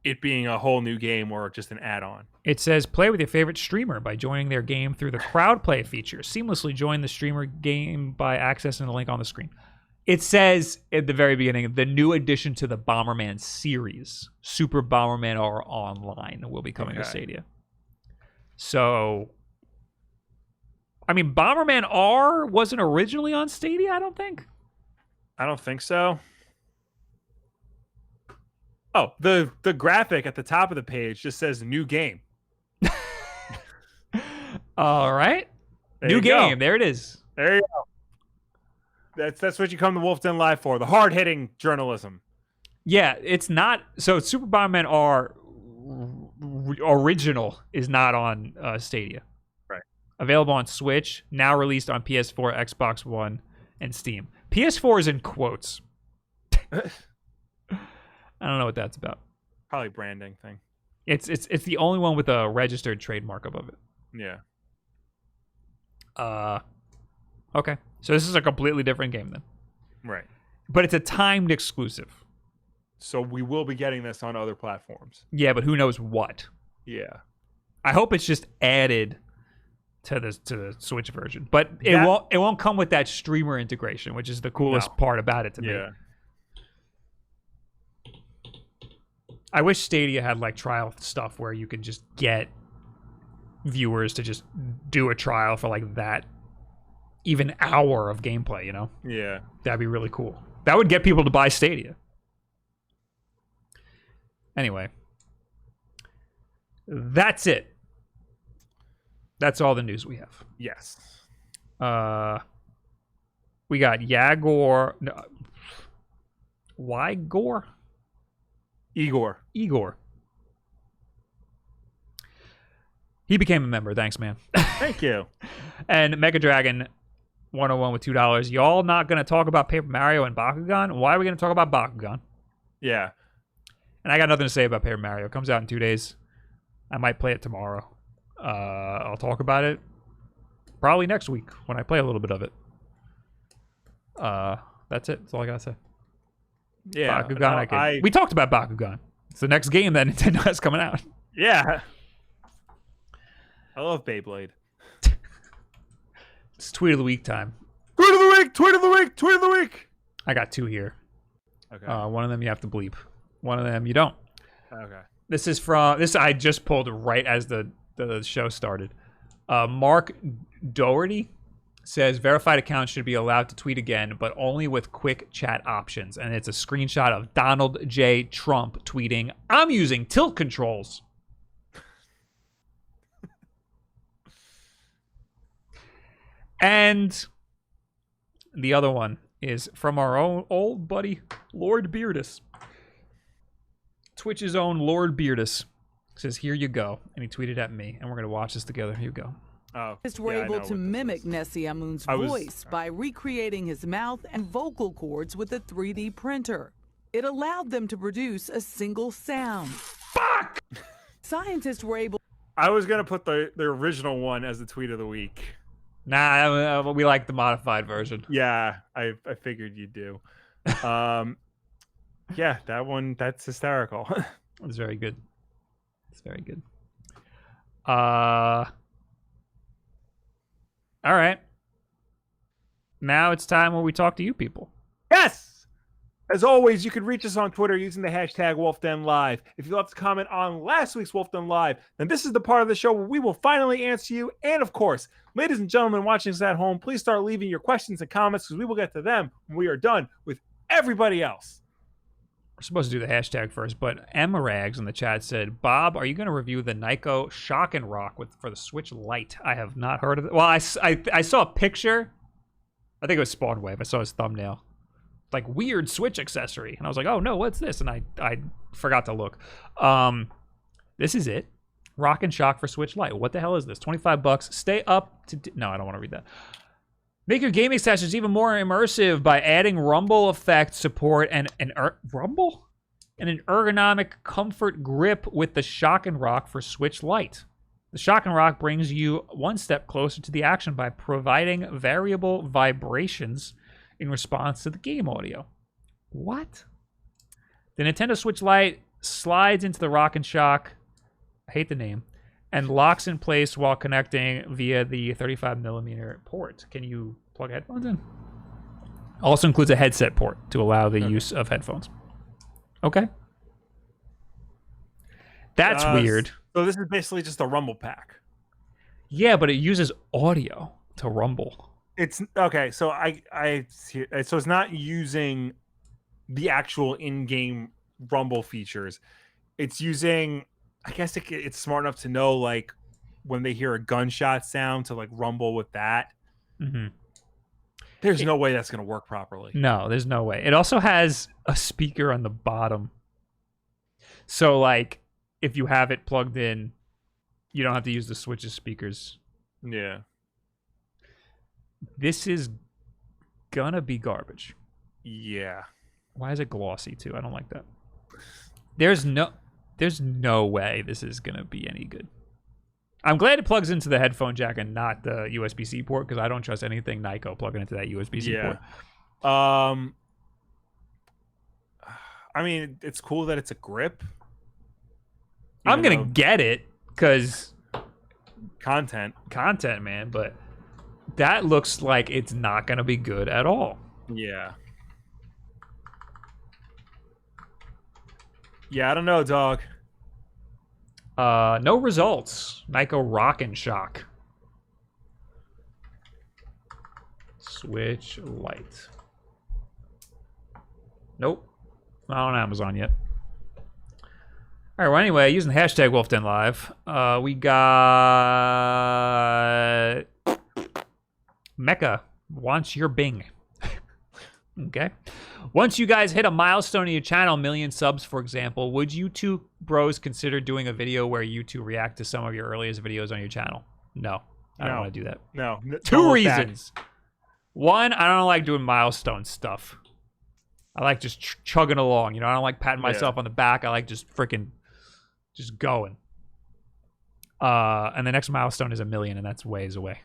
it being a whole new game or just an add-on. It says play with your favorite streamer by joining their game through the crowd play feature. Seamlessly join the streamer game by accessing the link on the screen. It says at the very beginning, the new addition to the Bomberman series, Super Bomberman R Online, will be coming to Stadia. So, I mean, Bomberman R wasn't originally on Stadia, I don't think. I don't think so. Oh, the graphic at the top of the page just says new game. All right. There new game. There it is. There you go. That's what you come to Wulff Den Live for, the hard-hitting journalism. Yeah, it's not. So Super Bomberman R original is not on Stadia. Right. Available on Switch, now released on PS4, Xbox One, and Steam. PS4 is in quotes. I don't know what that's about. Probably branding thing. It's the only one with a registered trademark above it. Yeah. Okay. So this is a completely different game then. Right. But it's a timed exclusive. So we will be getting this on other platforms. Yeah, but who knows what? Yeah. I hope it's just added to the Switch version. But it won't come with that streamer integration, which is the coolest part about it to me. I wish Stadia had like trial stuff where you could just get viewers to just do a trial for like that even hour of gameplay, you know? Yeah. That'd be really cool. That would get people to buy Stadia. Anyway. That's it. That's all the news we have. Yes. We got Yagor. No, Wygor? Igor. He became a member. Thanks, man. Thank you. And Mega Dragon 101 with $2. Y'all not going to talk about Paper Mario and Bakugan? Why are we going to talk about Bakugan? Yeah. And I got nothing to say about Paper Mario. It comes out in 2 days. I might play it tomorrow. I'll talk about it probably next week when I play a little bit of it. That's it. That's all I got to say. Yeah. Bakugan, we talked about Bakugan. It's the next game that Nintendo has coming out. Yeah. I love Beyblade. It's tweet of the week time. Tweet of the week! Tweet of the week! Tweet of the week! I got 2 here. Okay. One of them you have to bleep. One of them you don't. Okay. This is from I just pulled right as the show started. Mark Doherty says verified accounts should be allowed to tweet again, but only with quick chat options. And it's a screenshot of Donald J. Trump tweeting, "I'm using tilt controls." And the other one is from our own old buddy, Lord Beardus. Twitch's own Lord Beardus says, "Here you go." And he tweeted at me, and we're going to watch this together. Here you go. Oh, Were able to mimic Nessie Amun's voice by recreating his mouth and vocal cords with a 3D printer. It allowed them to produce a single sound. Fuck! Scientists were able... I was going to put the original one as the tweet of the week. Nah, we like the modified version. Yeah, I figured you'd do. Yeah, that's hysterical. It's very good. It's very good. All right. Now it's time where we talk to you people. Yes! As always, you can reach us on Twitter using the hashtag Wulff Den Live. If you'd love to comment on last week's Wulff Den Live, then this is the part of the show where we will finally answer you. And of course, ladies and gentlemen watching us at home, please start leaving your questions and comments because we will get to them when we are done with everybody else. We're supposed to do the hashtag first, but Emma Rags in the chat said, "Bob, are you going to review the Nyko Shock and Rock for the Switch Lite?" I have not heard of it. Well, I saw a picture. I think it was Spawnwave. I saw his thumbnail. Like, weird Switch accessory. And I was like, oh, no, what's this? And I forgot to look. This is it. Rock and Shock for Switch Lite. What the hell is this? $25. Stay up to... No, I don't want to read that. Make your gaming sessions even more immersive by adding rumble effect support and rumble? And an ergonomic comfort grip with the Shock and Rock for Switch Lite. The Shock and Rock brings you one step closer to the action by providing variable vibrations in response to the game audio. What? The Nintendo Switch Lite slides into the Rock and Shock, I hate the name, and locks in place while connecting via the 35mm port. Can you plug headphones in? Also includes a headset port to allow the use of headphones. Okay. That's weird. So this is basically just a rumble pack. Yeah, but it uses audio to rumble. It's okay. So so it's not using the actual in-game rumble features. It's using, I guess it's smart enough to know, like, when they hear a gunshot sound to, like, rumble with that. Mm-hmm. There's no way that's going to work properly. No, there's no way. It also has a speaker on the bottom. So, like, if you have it plugged in, you don't have to use the Switch's speakers. Yeah. This is gonna be garbage. Yeah. Why is it glossy too? I don't like that. There's no way this is gonna be any good. I'm glad it plugs into the headphone jack and not the USB-C port because I don't trust anything Nyko plugging into that USB-C port. I mean, it's cool that it's a grip. I'm gonna get it because content, man, but that looks like it's not gonna be good at all. Yeah. Yeah, I don't know, dog. No results. Nyko Rock and Shock. Switch Lite. Nope. Not on Amazon yet. All right, well, anyway, using the hashtag Wulff Den Live, we got Mecha wants your Bing. Okay. Once you guys hit a milestone in your channel, 1 million subs, for example, would you two bros consider doing a video where you two react to some of your earliest videos on your channel? No. I don't want to do that. No. Two reasons. One, I don't like doing milestone stuff. I like just chugging along. You know, I don't like patting myself on the back. I like just going. And the next milestone is 1 million, and that's ways away.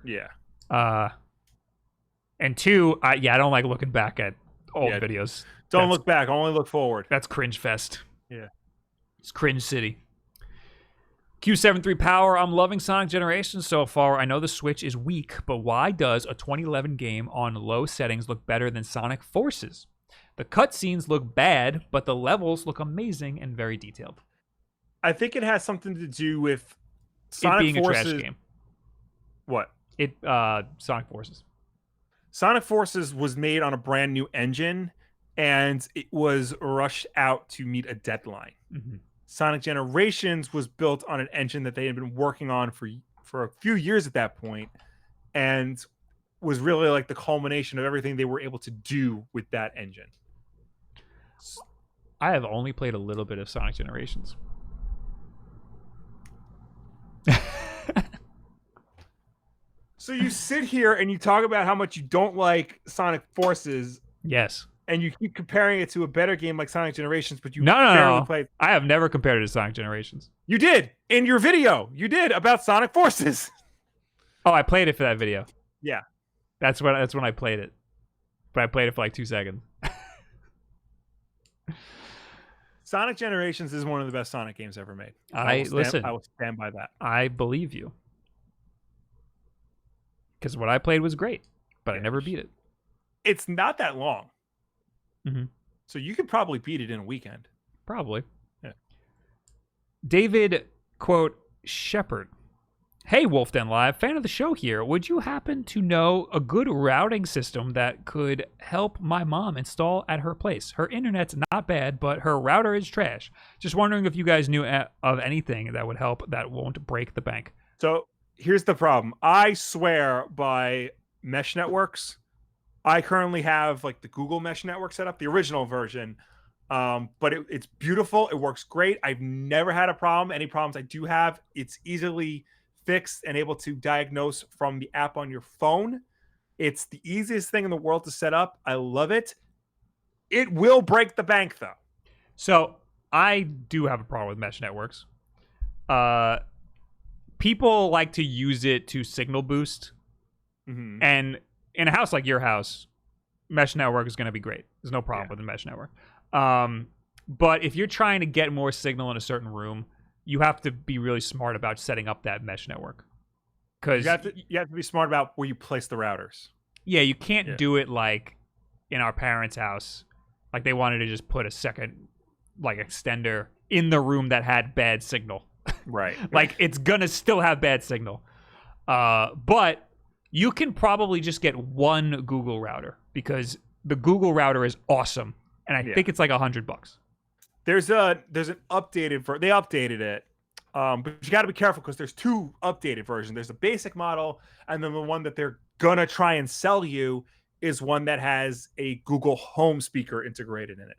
Yeah. And two, I don't like looking back at old videos. Don't look back. Only look forward. That's cringe fest. Yeah. It's cringe city. Q73 Power, I'm loving Sonic Generations so far. I know the Switch is weak, but why does a 2011 game on low settings look better than Sonic Forces? The cutscenes look bad, but the levels look amazing and very detailed. I think it has something to do with Sonic being Forces, a trash game. What? Sonic Forces. Sonic Forces was made on a brand new engine, and it was rushed out to meet a deadline. Mm-hmm. Sonic Generations was built on an engine that they had been working on for a few years at that point, and was really like the culmination of everything they were able to do with that engine. I have only played a little bit of Sonic Generations. So you sit here and you talk about how much you don't like Sonic Forces. Yes. And you keep comparing it to a better game like Sonic Generations, but you barely played. I have never compared it to Sonic Generations. You did in your video. You did about Sonic Forces. Oh, I played it for that video. Yeah, that's when I played it. But I played it for like 2 seconds. Sonic Generations is one of the best Sonic games ever made. I will stand by that. I believe you. Because what I played was great, but I never beat it. It's not that long. Mm-hmm. So you could probably beat it in a weekend. Probably. Yeah. David, quote, Shepard. Hey, Wulff Den Live, fan of the show here. Would you happen to know a good routing system that could help my mom install at her place? Her internet's not bad, but her router is trash. Just wondering if you guys knew of anything that would help that won't break the bank. So here's the problem. I swear by mesh networks. I currently have like the Google Mesh Network set up, the original version. But it's beautiful. It works great. I've never had a problem. Any problems I do have, it's easily fixed and able to diagnose from the app on your phone. It's the easiest thing in the world to set up. I love it. It will break the bank though. So I do have a problem with mesh networks. People like to use it to signal boost. Mm-hmm. And in a house like your house, mesh network is going to be great. There's no problem with the mesh network. But if you're trying to get more signal in a certain room, you have to be really smart about setting up that mesh network. Because you have to be smart about where you place the routers. Yeah, you can't do it like in our parents' house. Like they wanted to just put a second like extender in the room that had bad signal. Right. Like it's gonna still have bad signal. But you can probably just get one Google router because the Google router is awesome. And I think it's like $100. There's an updated they updated it. But you got to be careful because there's two updated versions. There's a basic model, and then the one that they're gonna try and sell you is one that has a Google Home speaker integrated in it.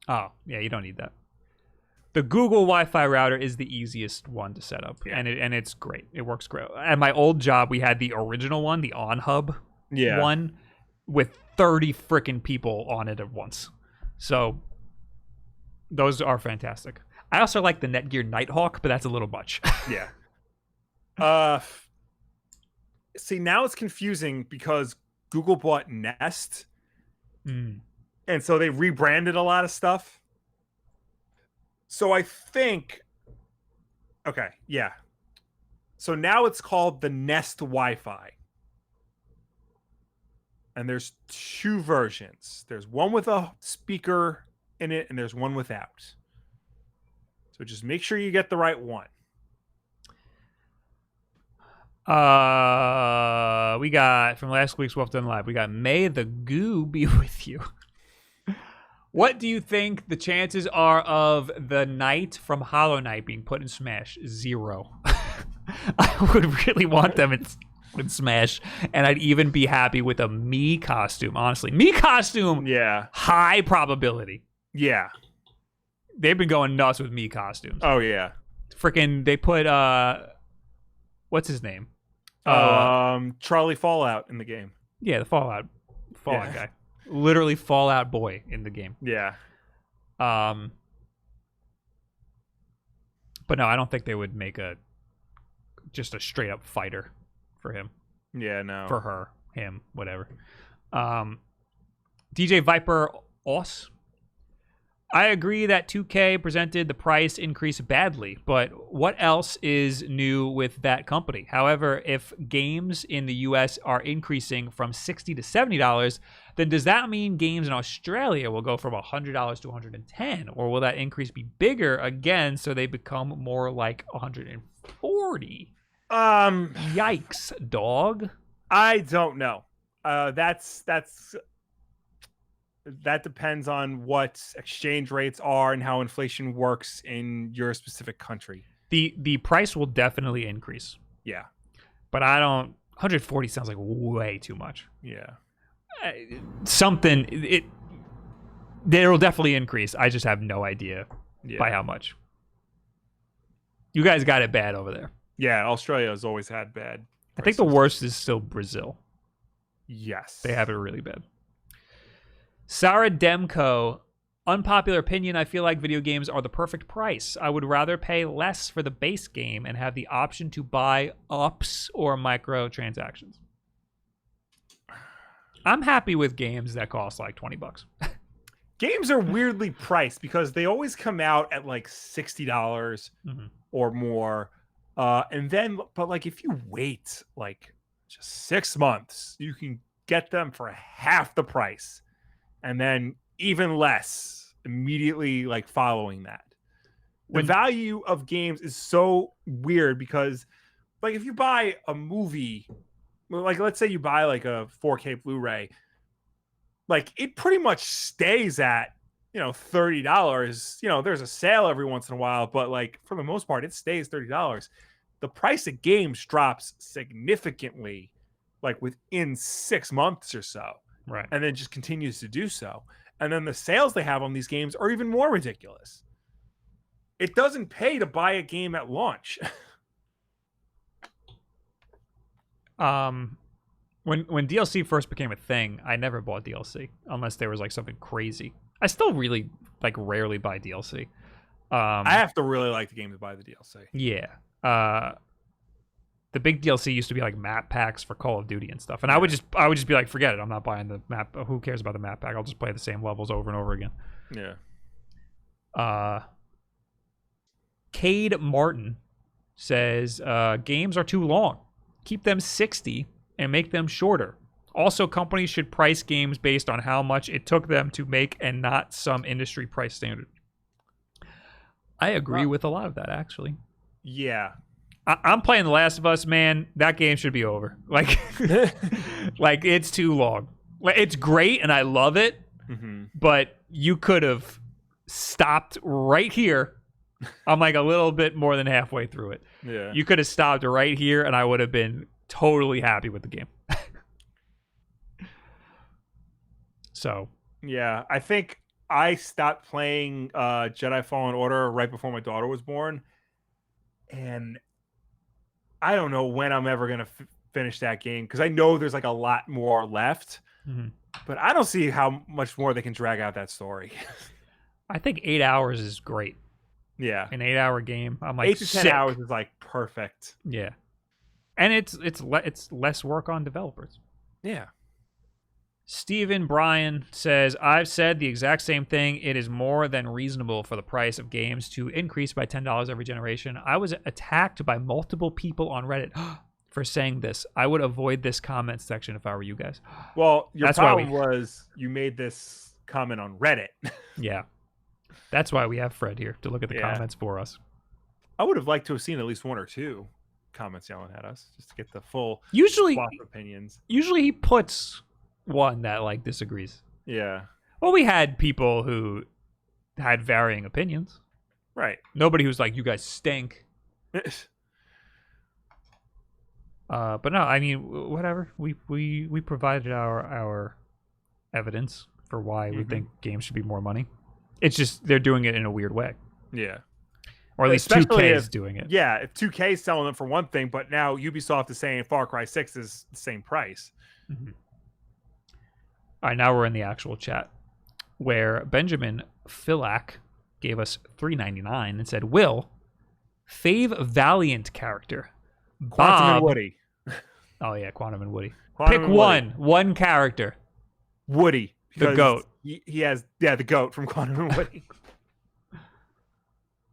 Oh, yeah, you don't need that. The Google Wi-Fi router is the easiest one to set up, and it's great. It works great. At my old job, we had the original one, the OnHub one, with 30 freaking people on it at once. So those are fantastic. I also like the Netgear Nighthawk, but that's a little much. Yeah. See, now it's confusing because Google bought Nest. And so they rebranded a lot of stuff. So I think... Okay, yeah. So now it's called the Nest Wi-Fi. And there's two versions. There's one with a speaker in it, and there's one without. So just make sure you get the right one. We got from last week's Wulff Den Live, we got May the Goo be with you. What do you think the chances are of the Knight from Hollow Knight being put in Smash? 0. I would really want them in Smash, and I'd even be happy with a Mii costume, honestly. Mii costume, high probability. Yeah. They've been going nuts with Mii costumes. Oh, yeah. Freaking, they put, what's his name? Charlie Fallout in the game. Yeah, the Fallout guy. Literally Fallout Boy in the game. Yeah. But no, I don't think they would make just a straight up fighter for him. Yeah, no. For her, him, whatever. DJ Viper Oss. I agree that 2K presented the price increase badly, but what else is new with that company? However, if games in the US are increasing from $60 to $70, then does that mean games in Australia will go from $100 to $110? Or will that increase be bigger again so they become more like $140? Yikes, dog. I don't know. That depends on what exchange rates are and how inflation works in your specific country. The price will definitely increase. Yeah. But 140 sounds like way too much. Yeah. It'll definitely increase. I just have no idea by how much. You guys got it bad over there. Yeah, Australia has always had bad prices. I think the worst is still Brazil. Yes. They have it really bad. Sarah Demko, unpopular opinion, I feel like video games are the perfect price. I would rather pay less for the base game and have the option to buy ups or microtransactions. I'm happy with games that cost like $20. Games are weirdly priced because they always come out at like $60 or more. But like if you wait like just 6 months, you can get them for half the price. And then even less immediately like following that. The value of games is so weird because like if you buy a movie, like let's say you buy like a 4K Blu-ray, like it pretty much stays at, $30. There's a sale every once in a while, but like for the most part, it stays $30. The price of games drops significantly like within 6 months or so. Right. And then just continues to do so. And then the sales they have on these games are even more ridiculous. It doesn't pay to buy a game at launch. When DLC first became a thing, I never bought DLC unless there was like something crazy. I still really like rarely buy DLC. I have to really like the game to buy the DLC. Yeah. The big DLC used to be like map packs for Call of Duty and stuff. And I would just be like, forget it. I'm not buying the map. Who cares about the map pack? I'll just play the same levels over and over again. Yeah. Cade Martin says, games are too long. Keep them 60 and make them shorter. Also, companies should price games based on how much it took them to make and not some industry price standard. I agree with a lot of that, actually. Yeah. I'm playing The Last of Us, man. That game should be over. Like, like it's too long. It's great, and I love it, but you could have stopped right here. I'm like a little bit more than halfway through it. Yeah. You could have stopped right here, and I would have been totally happy with the game. So. Yeah, I think I stopped playing Jedi Fallen Order right before my daughter was born, and I don't know when I'm ever going to finish that game because I know there's like a lot more left, but I don't see how much more they can drag out that story. I think 8 hours is great. Yeah. An 8-hour game. I'm like 8 to 10 hours is like perfect. Yeah. And it's less work on developers. Yeah. Stephen Bryan says, I've said the exact same thing. It is more than reasonable for the price of games to increase by $10 every generation. I was attacked by multiple people on Reddit for saying this. I would avoid this comment section if I were you guys. Well, your problem was you made this comment on Reddit. Yeah. That's why we have Fred here to look at the comments for us. I would have liked to have seen at least one or two comments yelling at us just to get the full swap opinions. Usually he puts one that like disagrees. Yeah. Well, we had people who had varying opinions. Right. Nobody who's like, you guys stink. But no, I mean, whatever. We provided our evidence for why we think games should be more money. It's just they're doing it in a weird way. Yeah. Or at least Especially 2K is doing it. Yeah, if 2K is selling them for one thing, but now Ubisoft is saying Far Cry 6 is the same price. Mm-hmm. All right, now we're in the actual chat where Benjamin Filac gave us $3.99 and said, Will, fave Valiant character. Quantum Bob. and Woody. Oh, yeah, Quantum and Woody. Quantum Pick and one. One character. Woody. The goat. He has, the goat from Quantum and Woody.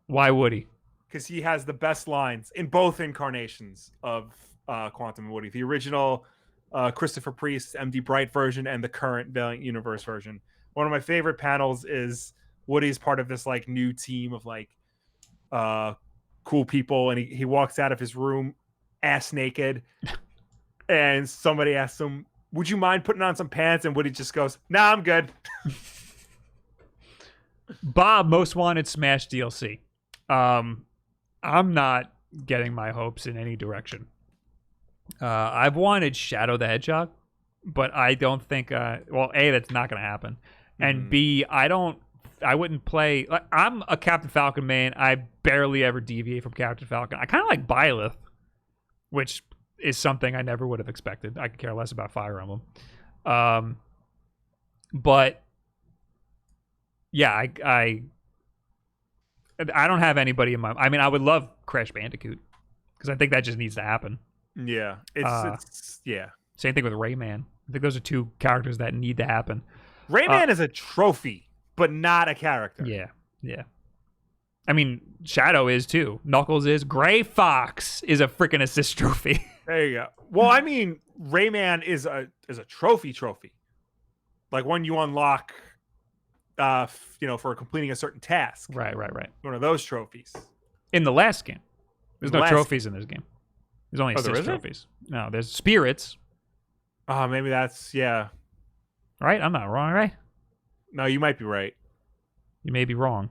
Why Woody? Because he has the best lines in both incarnations of Quantum and Woody. The original Christopher Priest, MD Bright version, and the current Valiant Universe version. One of my favorite panels is Woody's part of this like new team of like cool people, and he walks out of his room ass naked, and somebody asks him, "Would you mind putting on some pants?" And Woody just goes, "Nah, I'm good." Bob, Most Wanted Smash DLC. I'm not getting my hopes in any direction. I've wanted Shadow the Hedgehog, but I don't think. Well, A, that's not going to happen, and B, I wouldn't play. Like, I'm a Captain Falcon main. I barely ever deviate from Captain Falcon. I kind of like Byleth, which is something I never would have expected. I could care less about Fire Emblem. But yeah, I don't have anybody in my. I mean, I would love Crash Bandicoot because I think that just needs to happen. Yeah, it's yeah. Same thing with Rayman. I think those are two characters that need to happen. Rayman is a trophy, but not a character. Yeah. I mean, Shadow is too. Knuckles is. Gray Fox is a freaking assist trophy. There you go. Well, I mean, Rayman is a trophy. Like when you unlock, for completing a certain task. Right. One of those trophies. In the last game, there's no trophies in this game. There's only assist trophies. No, there's spirits. Oh, maybe that's Right? I'm not wrong, right? No, you might be right. You may be wrong.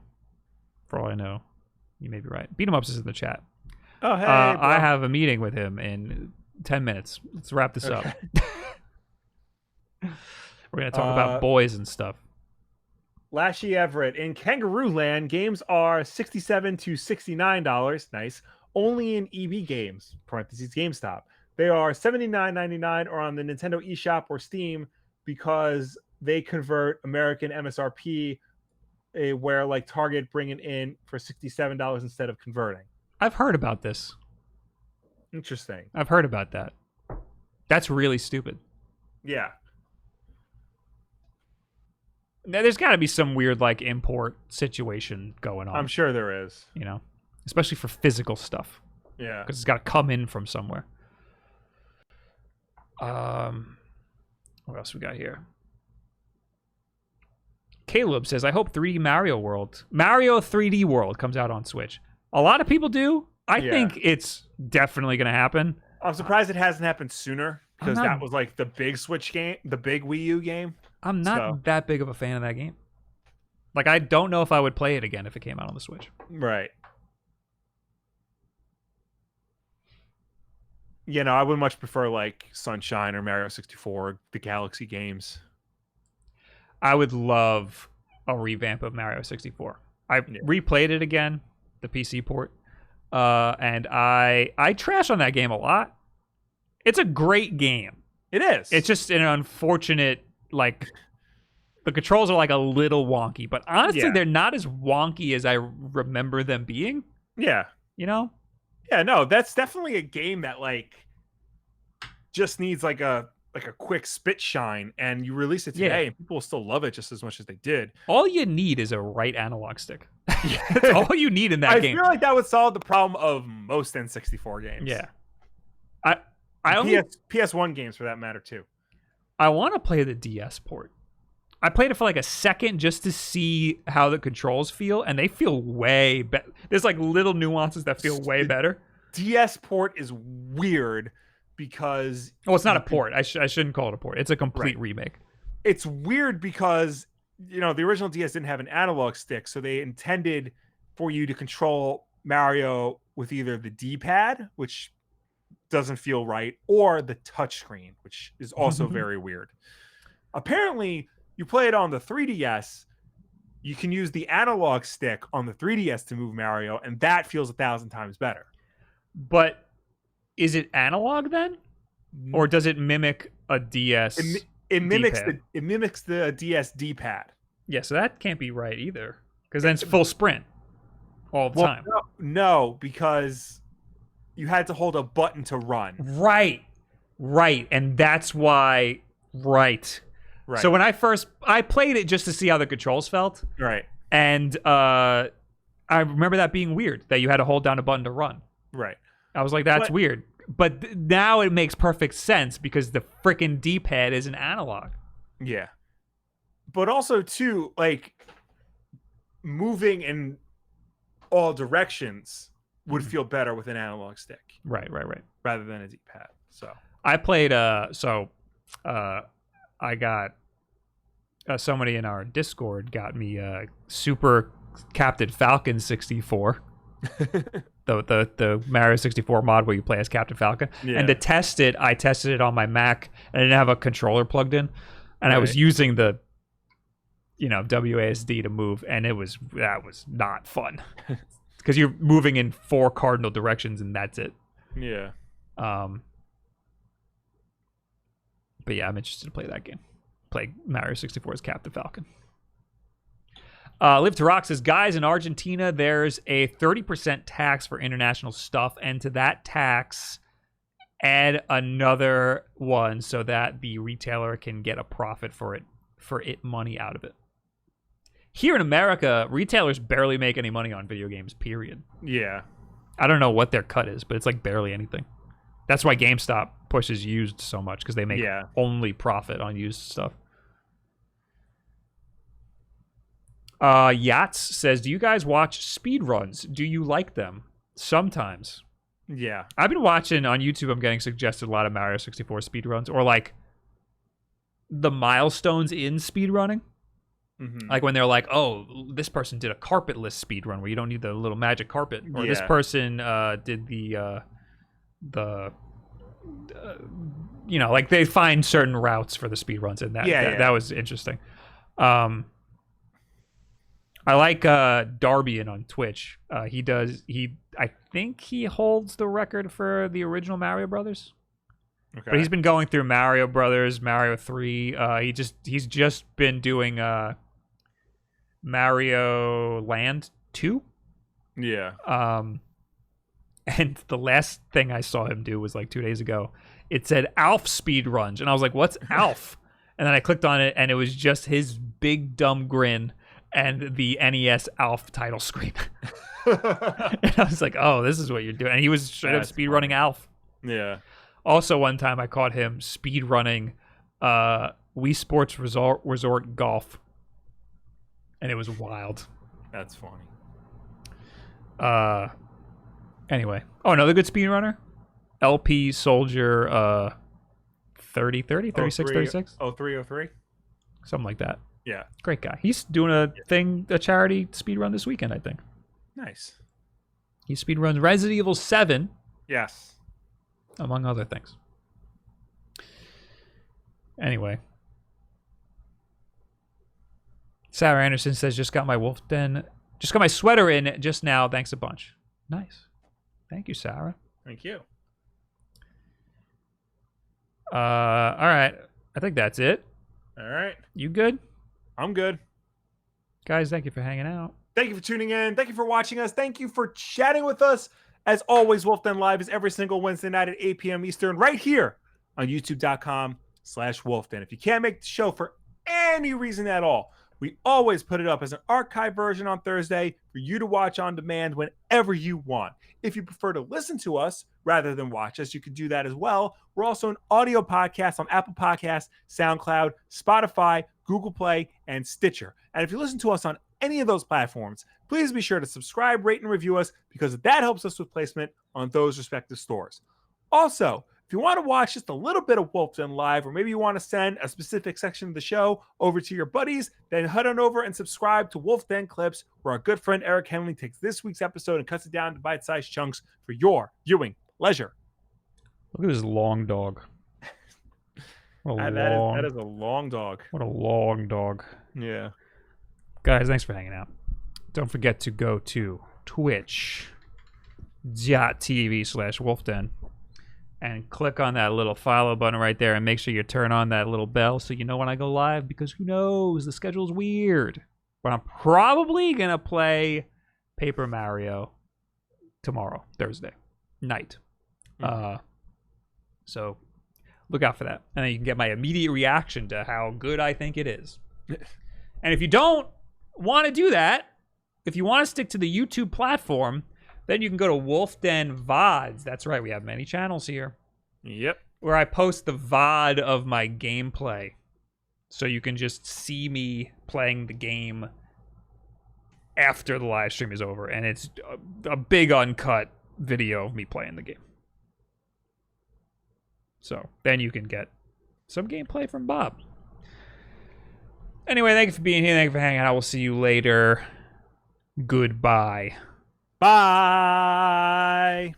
For all I know, you may be right. Beat 'em ups is in the chat. Oh, hey, I have a meeting with him in 10 minutes. Let's wrap this up. We're going to talk about boys and stuff. Lashy Everett. In Kangaroo Land, games are $67 to $69. Nice. Only in EB games, parentheses GameStop. They are $79.99 or on the Nintendo eShop or Steam because they convert American MSRP, where like Target bringing in for $67 instead of converting. I've heard about this. Interesting. I've heard about that. That's really stupid. Yeah. Now, there's got to be some weird like import situation going on. I'm sure there is. Especially for physical stuff. Yeah. Because it's got to come in from somewhere. What else we got here? Caleb says, I hope 3D Mario 3D World comes out on Switch. A lot of people do. I think it's definitely going to happen. I'm surprised it hasn't happened sooner because that was like the big Switch game, the big Wii U game. I'm not that big of a fan of that game. Like, I don't know if I would play it again if it came out on the Switch. Right. I would much prefer like Sunshine or Mario 64, the Galaxy games. I would love a revamp of Mario 64. I replayed it again, the PC port, and I trash on that game a lot. It's a great game. It is. It's just an unfortunate, like, the controls are like a little wonky, but honestly, they're not as wonky as I remember them being. Yeah. Yeah, no, that's definitely a game that like just needs like a quick spit shine, and you release it today and people will still love it just as much as they did. All you need is a right analog stick. That's all you need in that game. I feel like that would solve the problem of most N64 games. Yeah. PS1 games for that matter too. I want to play the DS port. I played it for like a second just to see how the controls feel, and they feel way better. There's like little nuances that feel way better. DS port is weird because... Oh, it's not a port. I shouldn't call it a port. It's a complete remake. It's weird because, the original DS didn't have an analog stick, so they intended for you to control Mario with either the D-pad, which doesn't feel right, or the touchscreen, which is also very weird. Apparently... You play it on the 3DS, you can use the analog stick on the 3DS to move Mario, and that feels 1,000 times better. But is it analog then, or does it mimic a DS? It mimics D-pad? the DS D-pad. Yeah, so that can't be right either, because then it's full sprint all the time. No, because you had to hold a button to run. Right, and that's why. Right. So when I played it just to see how the controls felt. Right. And I remember that being weird, that you had to hold down a button to run. Right. I was like, that's weird. But now it makes perfect sense because the freaking D-pad is an analog. Yeah. But also, too, like, moving in all directions would feel better with an analog stick. Right. Rather than a D-pad. So I played, I got, somebody in our Discord got me Super Captain Falcon 64. the Mario 64 mod where you play as Captain Falcon. Yeah. And to test it, I tested it on my Mac, and I didn't have a controller plugged in. And I was using the WASD to move, and that was not fun. Because you're moving in 4 cardinal directions, and that's it. Yeah. But yeah, I'm interested to play that game. Play Mario 64 as Captain Falcon. Live to Rock says, guys, in Argentina, there's a 30% tax for international stuff, and to that tax, add another one so that the retailer can get a profit for it money out of it. Here in America, retailers barely make any money on video games, period. Yeah. I don't know what their cut is, but it's like barely anything. That's why GameStop pushes used so much, because they make only profit on used stuff. Yachts says, do you guys watch speedruns? Do you like them? Sometimes. Yeah. I've been watching on YouTube. I'm getting suggested a lot of Mario 64 speedruns, or like the milestones in speedrunning. Mm-hmm. Like when they're like, oh, this person did a carpetless speedrun where you don't need the little magic carpet. Or this person did the like they find certain routes for the speedruns, and that was interesting. I like Darbian on Twitch. I think he holds the record for the original Mario Brothers. Okay. But he's been going through Mario Brothers, Mario 3. He's just been doing Mario Land 2. Yeah. And the last thing I saw him do was like 2 days ago. It said Alf speedruns, and I was like, what's Alf? And then I clicked on it, and it was just his big dumb grin and the NES Alf title screen. And I was like, oh, this is what you're doing. And he was straight up speedrunning Alf. Yeah. Also, one time I caught him speedrunning Wii Sports Resort Golf. And it was wild. That's funny. Anyway. Oh, another good speedrunner? LP Soldier 3030? 3636? 0303? Something like that. Yeah. Great guy. He's doing a charity speedrun this weekend, I think. Nice. He speedruns Resident Evil 7. Yes. Among other things. Anyway. Sarah Anderson says, just got my Wulff Den. Just got my sweater in just now. Thanks a bunch. Nice. Thank you, Sarah. Thank you. All right. I think that's it. All right. You good? I'm good. Guys, thank you for hanging out. Thank you for tuning in. Thank you for watching us. Thank you for chatting with us. As always, Wulff Den Live is every single Wednesday night at 8 p.m. Eastern right here on youtube.com/Wulff Den. If you can't make the show for any reason at all, we always put it up as an archive version on Thursday for you to watch on demand whenever you want. If you prefer to listen to us rather than watch us, you can do that as well. We're also an audio podcast on Apple Podcasts, SoundCloud, Spotify, Google Play, and Stitcher. And if you listen to us on any of those platforms, please be sure to subscribe, rate, and review us, because that helps us with placement on those respective stores. Also, if you want to watch just a little bit of Wulff Den Live, or maybe you want to send a specific section of the show over to your buddies, then head on over and subscribe to Wulff Den Clips, where our good friend Eric Henley takes this week's episode and cuts it down to bite-sized chunks for your viewing pleasure. Look at this long dog. That is a long dog. What a long dog. Yeah. Guys, thanks for hanging out. Don't forget to go to twitch.tv/Wulff Den and click on that little follow button right there and make sure you turn on that little bell so you know when I go live, because who knows? The schedule's weird. But I'm probably going to play Paper Mario tomorrow, Thursday night. So look out for that. And then you can get my immediate reaction to how good I think it is. And if you don't want to do that, if you want to stick to the YouTube platform, then you can go to Wulff Den VODs. That's right, we have many channels here. Yep. Where I post the VOD of my gameplay. So you can just see me playing the game after the live stream is over. And it's a big uncut video of me playing the game. So then you can get some gameplay from Bob. Anyway, thank you for being here. Thank you for hanging out. We'll see you later. Goodbye. Bye.